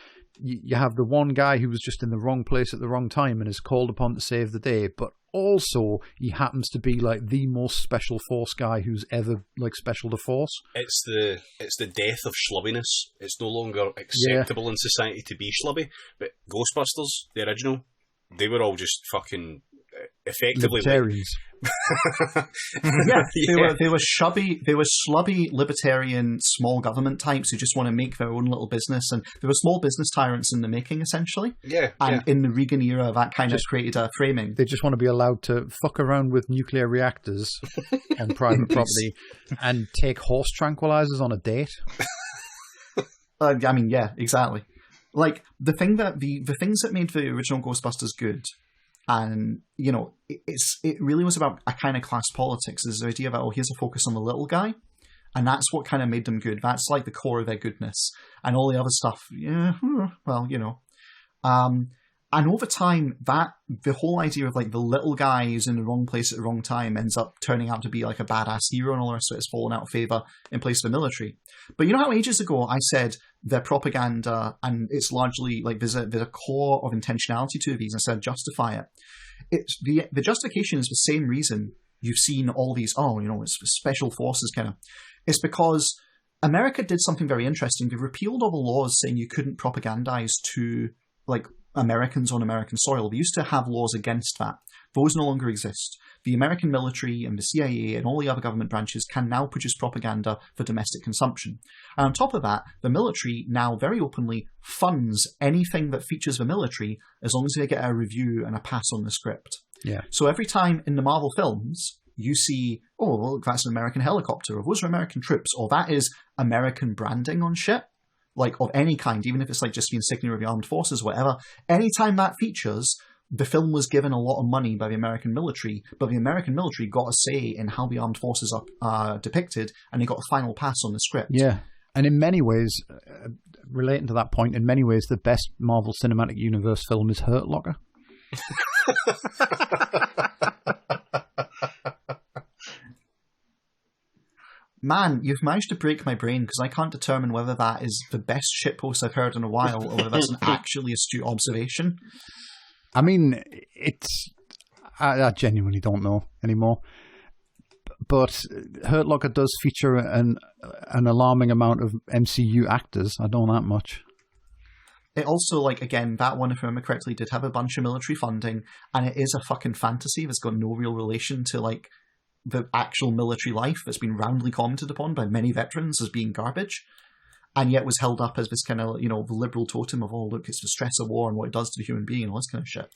[SPEAKER 3] you have the one guy who was just in the wrong place at the wrong time and is called upon to save the day, but also he happens to be like the most special force guy who's ever like special to force.
[SPEAKER 4] It's the death of schlubbiness. It's no longer acceptable in society to be schlubby. But Ghostbusters, the original, they were all just fucking effectively
[SPEAKER 3] libertarians.
[SPEAKER 1] They were slubby libertarian small government types who just want to make their own little business, and they were small business tyrants in the making, essentially. In the Reagan era, that kind of created a framing.
[SPEAKER 3] They just want to be allowed to fuck around with nuclear reactors on private property and take horse tranquilizers on a date.
[SPEAKER 1] Exactly. Like the things that made the original Ghostbusters good. And, it really was about a kind of class politics. There's the idea of, here's a focus on the little guy. And that's what kind of made them good. That's like the core of their goodness. And all the other stuff, and over time, the whole idea of like the little guy who's in the wrong place at the wrong time ends up turning out to be like a badass hero and all the rest of it has fallen out of favor in place of the military. But you know how ages ago I said their propaganda, and it's largely like there's a core of intentionality to these, and I said justify it. It's the justification is the same reason you've seen all these, it's special forces kind of. It's because America did something very interesting. They repealed all the laws saying you couldn't propagandize to like Americans on American soil. They used to have laws against that. Those no longer exist. The American military and the CIA and all the other government branches can now produce propaganda for domestic consumption. And on top of that, the military now very openly funds anything that features the military as long as they get a review and a pass on the script.
[SPEAKER 3] Yeah.
[SPEAKER 1] So every time in the Marvel films, you see, look, that's an American helicopter, or those are American troops, or that is American branding on shit. Like of any kind, even if it's like just the insignia of the armed forces, whatever. Anytime that features, the film was given a lot of money by the American military, but the American military got a say in how the armed forces are depicted, and they got a final pass on the script.
[SPEAKER 3] Yeah, and in many ways, relating to that point, in many ways, the best Marvel Cinematic Universe film is Hurt Locker.
[SPEAKER 1] Man, you've managed to break my brain because I can't determine whether that is the best shitpost I've heard in a while or whether that's an actually astute observation.
[SPEAKER 3] I mean, I genuinely don't know anymore. But Hurt Locker does feature an alarming amount of MCU actors. I don't know that much.
[SPEAKER 1] It also, again, that one, if I remember correctly, did have a bunch of military funding, and it is a fucking fantasy that's got no real relation to, the actual military life that's been roundly commented upon by many veterans as being garbage, and yet was held up as this kind of, the liberal totem of, look, it's the stress of war and what it does to the human being and all this kind of shit.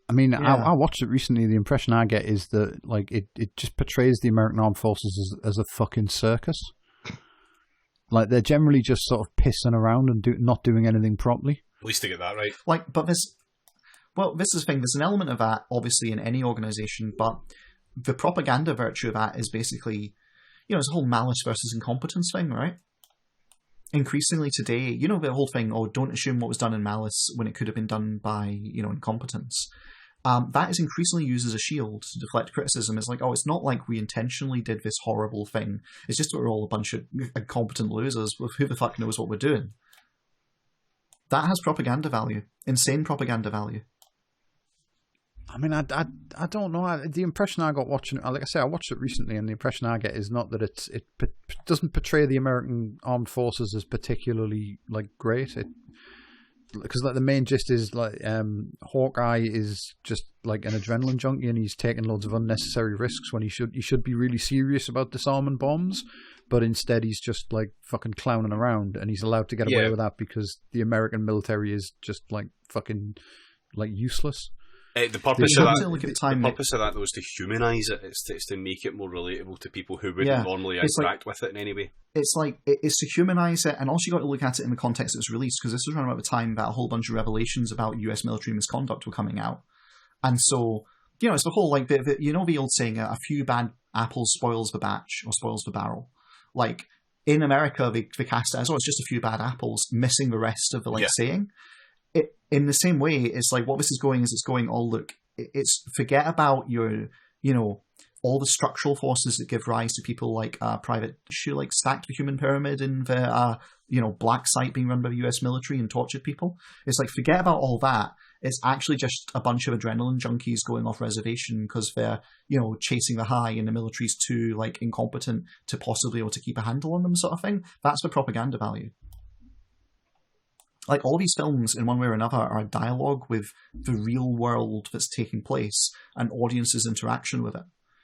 [SPEAKER 3] I mean, yeah. I watched it recently. The impression I get is that, it just portrays the American Armed Forces as a fucking circus. They're generally just sort of pissing around and not doing anything properly.
[SPEAKER 4] At least to get that right.
[SPEAKER 1] But this is the thing. There's an element of that, obviously, in any organization, but the propaganda virtue of that is basically, it's a whole malice versus incompetence thing, right? Increasingly today, the whole thing, don't assume what was done in malice when it could have been done by, incompetence. That is increasingly used as a shield to deflect criticism. It's it's not like we intentionally did this horrible thing. It's just that we're all a bunch of incompetent losers with who the fuck knows what we're doing. That has propaganda value. Insane propaganda value.
[SPEAKER 3] I mean, I don't know. The impression I got watching it, like I say, I watched it recently, and the impression I get is not that it doesn't portray the American Armed Forces as particularly great. Because the main gist is Hawkeye is just an adrenaline junkie, and he's taking loads of unnecessary risks when he should be really serious about disarming bombs, but instead he's just fucking clowning around, and he's allowed to get away with that because the American military is just fucking useless.
[SPEAKER 4] The purpose of that though is to humanise it. It's to make it more relatable to people who wouldn't normally interact with it in any way.
[SPEAKER 1] It's to humanise it, and also you got to look at it in the context it was released, because this was around about the time that a whole bunch of revelations about US military misconduct were coming out, and so it's the whole the old saying, a few bad apples spoils the batch or spoils the barrel. In America, they cast it as it's just a few bad apples, missing the rest of the saying. In the same way, it's what this is going is it's going, look, it's forget about your, all the structural forces that give rise to people like Private Issue, like stacked the human pyramid in the black site being run by the US military and tortured people. It's like, forget about all that. It's actually just a bunch of adrenaline junkies going off reservation because they're, chasing the high and the military's too like incompetent to possibly able to keep a handle on them, sort of thing. That's the propaganda value. Like, all these films, in one way or another, are a dialogue with the real world that's taking place and audiences' interaction with it.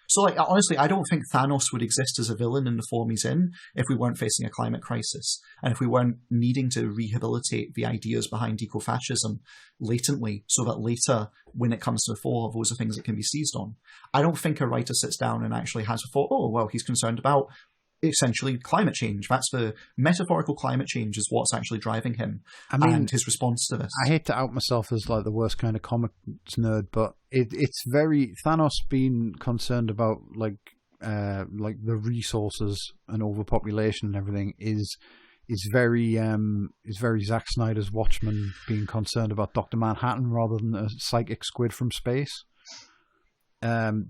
[SPEAKER 1] So, like, honestly, I don't think Thanos would exist as a villain in the form he's in if we weren't facing a climate crisis and if we weren't needing to rehabilitate the ideas behind eco-fascism latently so that later, when it comes to the fore, those are things that can be seized on. I don't think a writer sits down and actually has a thought, oh, well, he's concerned about essentially climate change. That's the metaphorical climate change is what's actually driving him and his response to this.
[SPEAKER 3] I hate to out myself as like the worst kind of comics nerd, but it's very Thanos being concerned about like the resources and overpopulation and everything is very Zack Snyder's Watchmen being concerned about Dr. Manhattan rather than a psychic squid from space.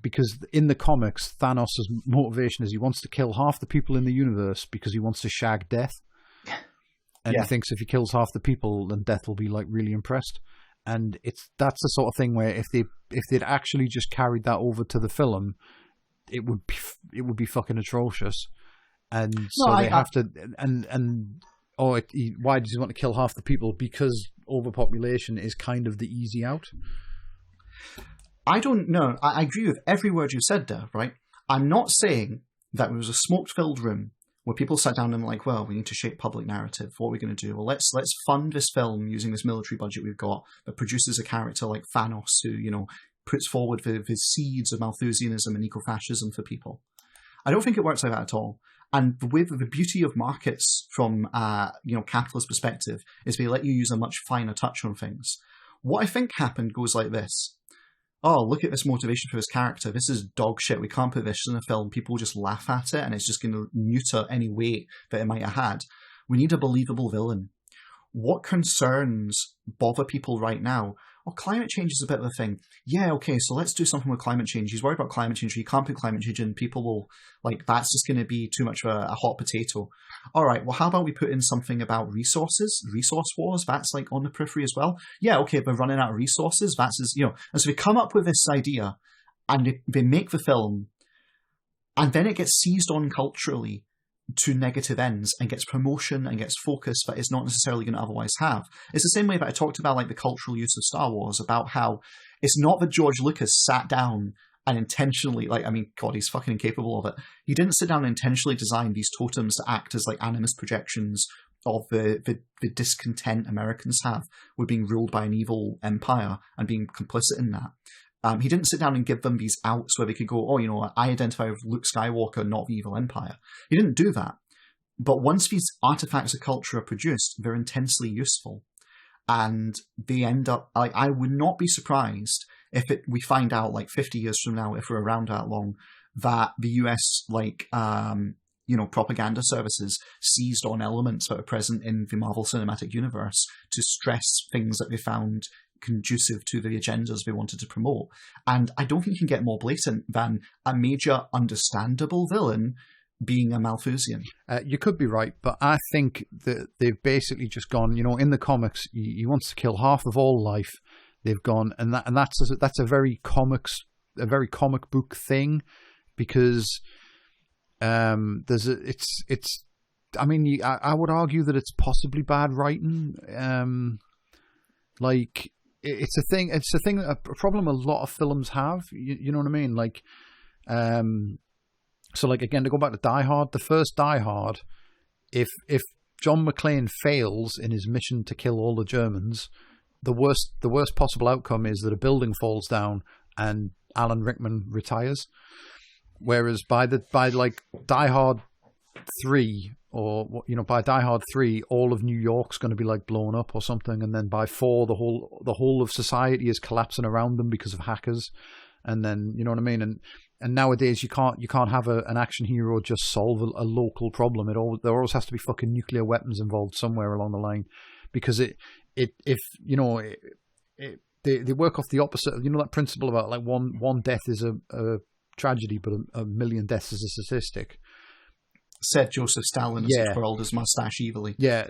[SPEAKER 3] Because in the comics, Thanos' motivation is he wants to kill half the people in the universe because he wants to shag Death. And he thinks if he kills half the people, then Death will be like really impressed. And that's the sort of thing where if they'd actually just carried that over to the film, it would be fucking atrocious. And why does he want to kill half the people? Because overpopulation is kind of the easy out.
[SPEAKER 1] I don't know. I agree with every word you said there, right? I'm not saying that it was a smoke-filled room where people sat down and were like, well, we need to shape public narrative. What are we going to do? Well, let's fund this film using this military budget we've got that produces a character like Thanos who, puts forward the seeds of Malthusianism and eco-fascism for people. I don't think it works like that at all. And the beauty of markets from capitalist perspective is they let you use a much finer touch on things. What I think happened goes like this. Oh, look at this motivation for this character. This is dog shit. We can't put this in a film. People will just laugh at it and it's just going to neuter any weight that it might have had. We need a believable villain. What concerns bother people right now? Oh, climate change is a bit of a thing. Yeah, okay, so let's do something with climate change. He's worried about climate change. You can't put climate change in. People will, that's just going to be too much of a hot potato. All right, well, how about we put in something about resources? Resource wars? That's, on the periphery as well. Yeah, okay, they're running out of resources. That's, And so they come up with this idea, and they make the film, and then it gets seized on culturally to negative ends and gets promotion and gets focus that it's not necessarily going to otherwise have. It's the same way that I talked about the cultural use of Star Wars, about how it's not that George Lucas sat down and intentionally, God, he's fucking incapable of it. He didn't sit down and intentionally design these totems to act as animus projections of the discontent Americans have with being ruled by an evil empire and being complicit in that. He didn't sit down and give them these outs where they could go, I identify with Luke Skywalker, not the evil empire. He didn't do that. But once these artifacts of culture are produced, they're intensely useful. And they end up, I would not be surprised if we find out 50 years from now, if we're around that long, that the US, propaganda services seized on elements that are present in the Marvel Cinematic Universe to stress things that they found conducive to the agendas they wanted to promote. And I don't think you can get more blatant than a major understandable villain being a Malthusian.
[SPEAKER 3] You could be right, but I think that they've basically just gone, in the comics, he wants to kill half of all life. They've gone, and that's a very comic book thing, because I would argue that it's possibly bad writing. It's a thing. It's a thing. A problem a lot of films have. You know what I mean? Again, to go back to Die Hard, the first Die Hard, if John McClane fails in his mission to kill all the Germans, the worst possible outcome is that a building falls down and Alan Rickman retires. Whereas by Die Hard 3, or by Die Hard 3, all of New York's going to be blown up or something, and then by 4, the whole of society is collapsing around them because of hackers, and then you know what I mean. And nowadays you can't have an action hero just solve a local problem. There always has to be fucking nuclear weapons involved somewhere along the line, because they work off the opposite. That principle about one death is a tragedy, but a million deaths is a statistic.
[SPEAKER 1] Said Joseph Stalin as he twirled his mustache evilly.
[SPEAKER 3] Yeah,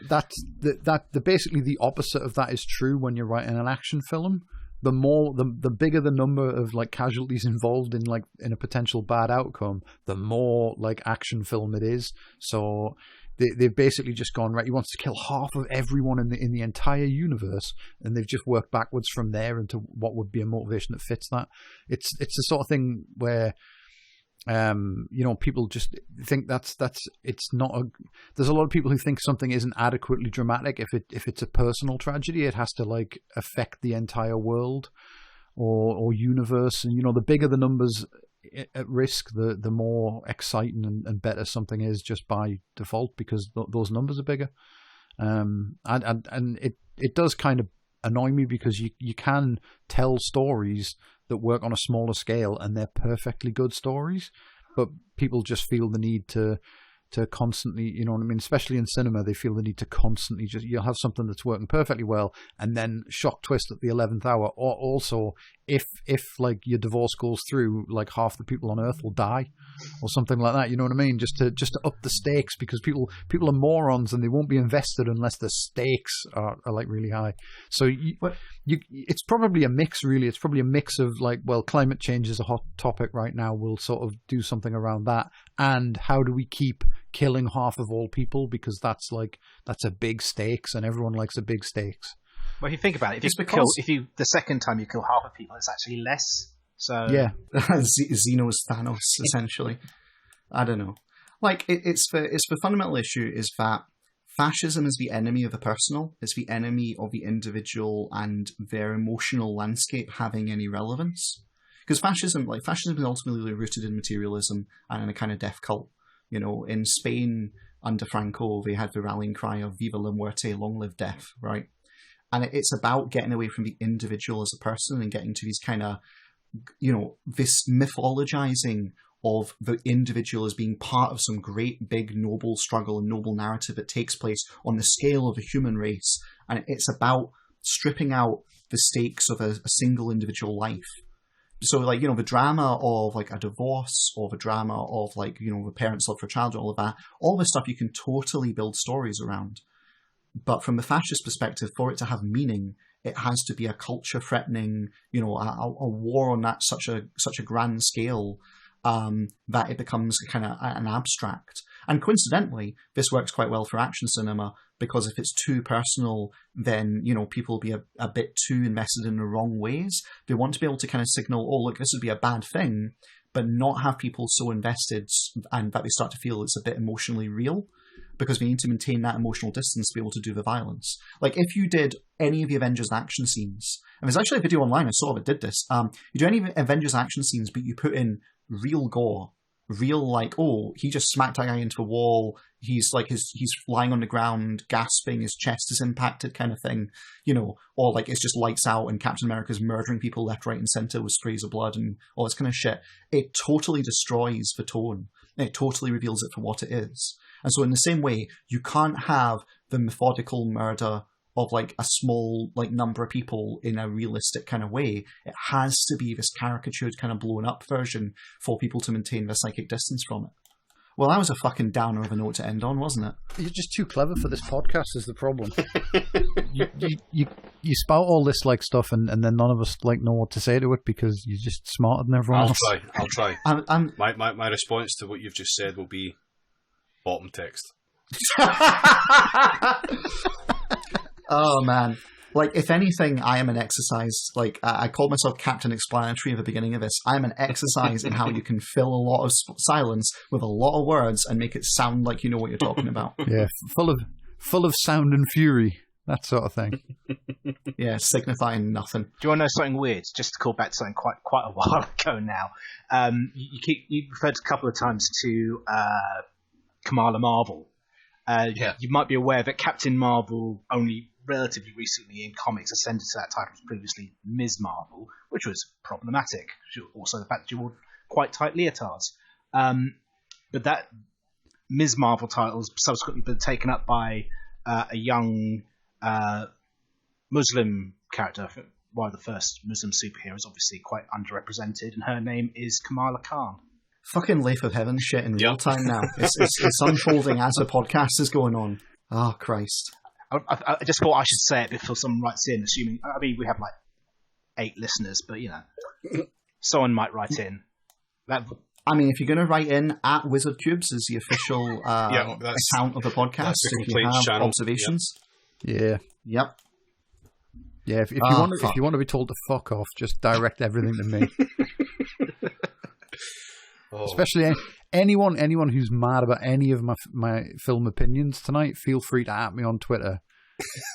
[SPEAKER 3] basically the opposite of that is true when you're writing an action film. The bigger the number of like casualties involved in a potential bad outcome, the more like action film it is. So they've basically just gone, right, he wants to kill half of everyone in the entire universe, and they've just worked backwards from there into what would be a motivation that fits that. It's the sort of thing where people just think that's it's not there's a lot of people who think something isn't adequately dramatic if it's a personal tragedy. It has to like affect the entire world or universe, and the bigger the numbers at risk, the more exciting and better something is just by default, because those numbers are bigger. And it does kind of annoy me, because you can tell stories that work on a smaller scale and they're perfectly good stories, but people just feel the need to constantly, especially in cinema, they feel the need to constantly you'll have something that's working perfectly well and then shock twist at the 11th hour. Or also, if like your divorce goes through, like half the people on Earth will die or something like that, you know what I mean? Just to up the stakes, because people are morons and they won't be invested unless the stakes are like really high. So it's probably a mix, really. It's probably a mix of like, well, climate change is a hot topic right now. We'll sort of do something around that. And how do we keep killing half of all people, because that's a big stakes, and everyone likes a big stakes.
[SPEAKER 2] Well, if you think about it, if the second time you kill half of people, it's actually less. So
[SPEAKER 3] yeah,
[SPEAKER 1] Xeno's Thanos, essentially. I don't know. Like it's the fundamental issue is that fascism is the enemy of the personal. It's the enemy of the individual and their emotional landscape having any relevance. Because fascism is ultimately rooted in materialism and in a kind of death cult. In Spain under Franco, they had the rallying cry of "Viva la muerte, long live death," right? And it's about getting away from the individual as a person and getting to these kind of, this mythologizing of the individual as being part of some great, big, noble struggle and noble narrative that takes place on the scale of the human race. And it's about stripping out the stakes of a single individual life. So, the drama of, a divorce, or the drama of, the parents' love for a child, all of that, all this stuff you can totally build stories around. But from the fascist perspective, for it to have meaning, it has to be a culture-threatening, a war on that such a grand scale that it becomes kind of an abstract. And coincidentally, this works quite well for action cinema, because if it's too personal, then, people will be a bit too invested in the wrong ways. They want to be able to kind of signal, oh, look, this would be a bad thing, but not have people so invested and that they start to feel it's a bit emotionally real, because we need to maintain that emotional distance to be able to do the violence. Like, if you did any of the Avengers action scenes, and there's actually a video online I saw that did this, you do any of the Avengers action scenes, but you put in real gore, real, he just smacked a guy into a wall, he's lying on the ground, gasping, his chest is impacted kind of thing, or it's just lights out and Captain America's murdering people left, right, and center with sprays of blood and all this kind of shit. It totally destroys the tone. It totally reveals it for what it is. And so in the same way, you can't have the methodical murder of a small number of people in a realistic kind of way. It has to be this caricatured kind of blown up version for people to maintain their psychic distance from it. Well, that was a fucking downer of a note to end on, wasn't it?
[SPEAKER 3] You're just too clever for this podcast is the problem. you spout all this stuff and then none of us know what to say to it because you're just smarter than everyone else.
[SPEAKER 4] I'll try. My response to what you've just said will be bottom text.
[SPEAKER 1] Oh, man. If anything, I am an exercise. I called myself Captain Explanatory at the beginning of this. I am an exercise in how you can fill a lot of silence with a lot of words and make it sound like you know what you're talking about.
[SPEAKER 3] Yeah, full of sound and fury, that sort of thing.
[SPEAKER 1] Yeah, signifying nothing.
[SPEAKER 2] Do you want to know something weird? Just to call back to something quite a while ago now. You referred a couple of times to Kamala Marvel. You might be aware that Captain Marvel only relatively recently in comics ascended to that title, was previously Ms. Marvel, which was problematic. Also the fact that she wore quite tight leotards. But that Ms. Marvel title has subsequently been taken up by a young Muslim character, one of the first Muslim superheroes, obviously quite underrepresented, and her name is Kamala Khan.
[SPEAKER 1] Fucking Leaf of Heaven shit in real time now. It's unfolding as the podcast is going on. Oh, Christ.
[SPEAKER 2] I just thought I should say it before someone writes in, assuming... I mean, we have like 8 listeners, but, you know, someone might write in.
[SPEAKER 1] I mean, if you're going to write in, at Wizard Cubes is the official account of the podcast. If you have channel. Observations.
[SPEAKER 3] Yeah.
[SPEAKER 1] Yep.
[SPEAKER 3] Yeah, if you want to be told to fuck off, just direct everything to me. Especially anyone who's mad about any of my film opinions tonight, feel free to at me on Twitter.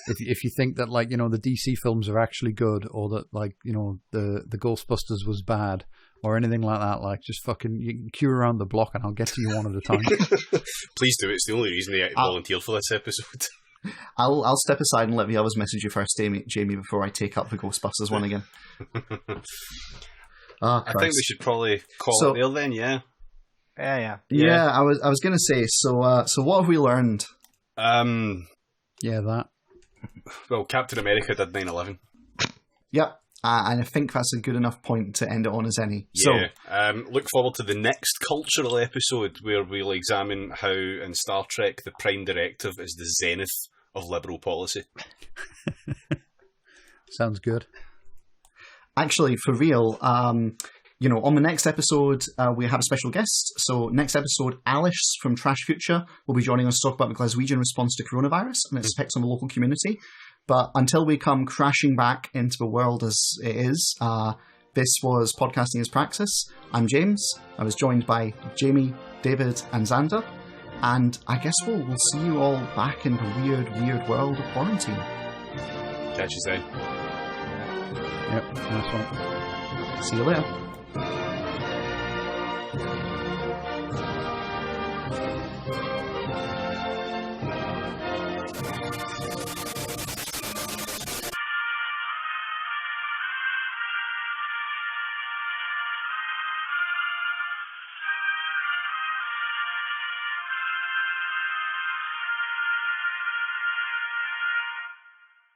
[SPEAKER 3] if you think that, like, you know, the DC films are actually good, or that, like, you know, the Ghostbusters was bad, or anything like that, like, just fucking, you can queue around the block and I'll get to you one at a time.
[SPEAKER 4] Please do. It's the only reason I volunteered for this episode.
[SPEAKER 1] I'll step aside and let the others message you first, Jamie, before I take up the Ghostbusters one again.
[SPEAKER 4] I think we should probably call it there then, yeah.
[SPEAKER 1] Yeah, I was going to say, so what have we learned?
[SPEAKER 3] That.
[SPEAKER 4] Well, Captain America did 9/11.
[SPEAKER 1] Yep. And I think that's a good enough point to end it on as any.
[SPEAKER 4] Yeah. So, look forward to the next cultural episode where we'll examine how in Star Trek the Prime Directive is the zenith of liberal policy.
[SPEAKER 3] Sounds good.
[SPEAKER 1] Actually, for real, you know, on the next episode, we have a special guest. So next episode, Alice from Trash Future will be joining us to talk about the Glaswegian response to coronavirus and its effects on the local community. But until we come crashing back into the world as it is, this was Podcasting as Praxis. I'm James. I was joined by Jamie, David, and Xander. And I guess we'll see you all back in the weird world of quarantine.
[SPEAKER 4] Catch you soon.
[SPEAKER 3] Yep, nice one.
[SPEAKER 1] See you later.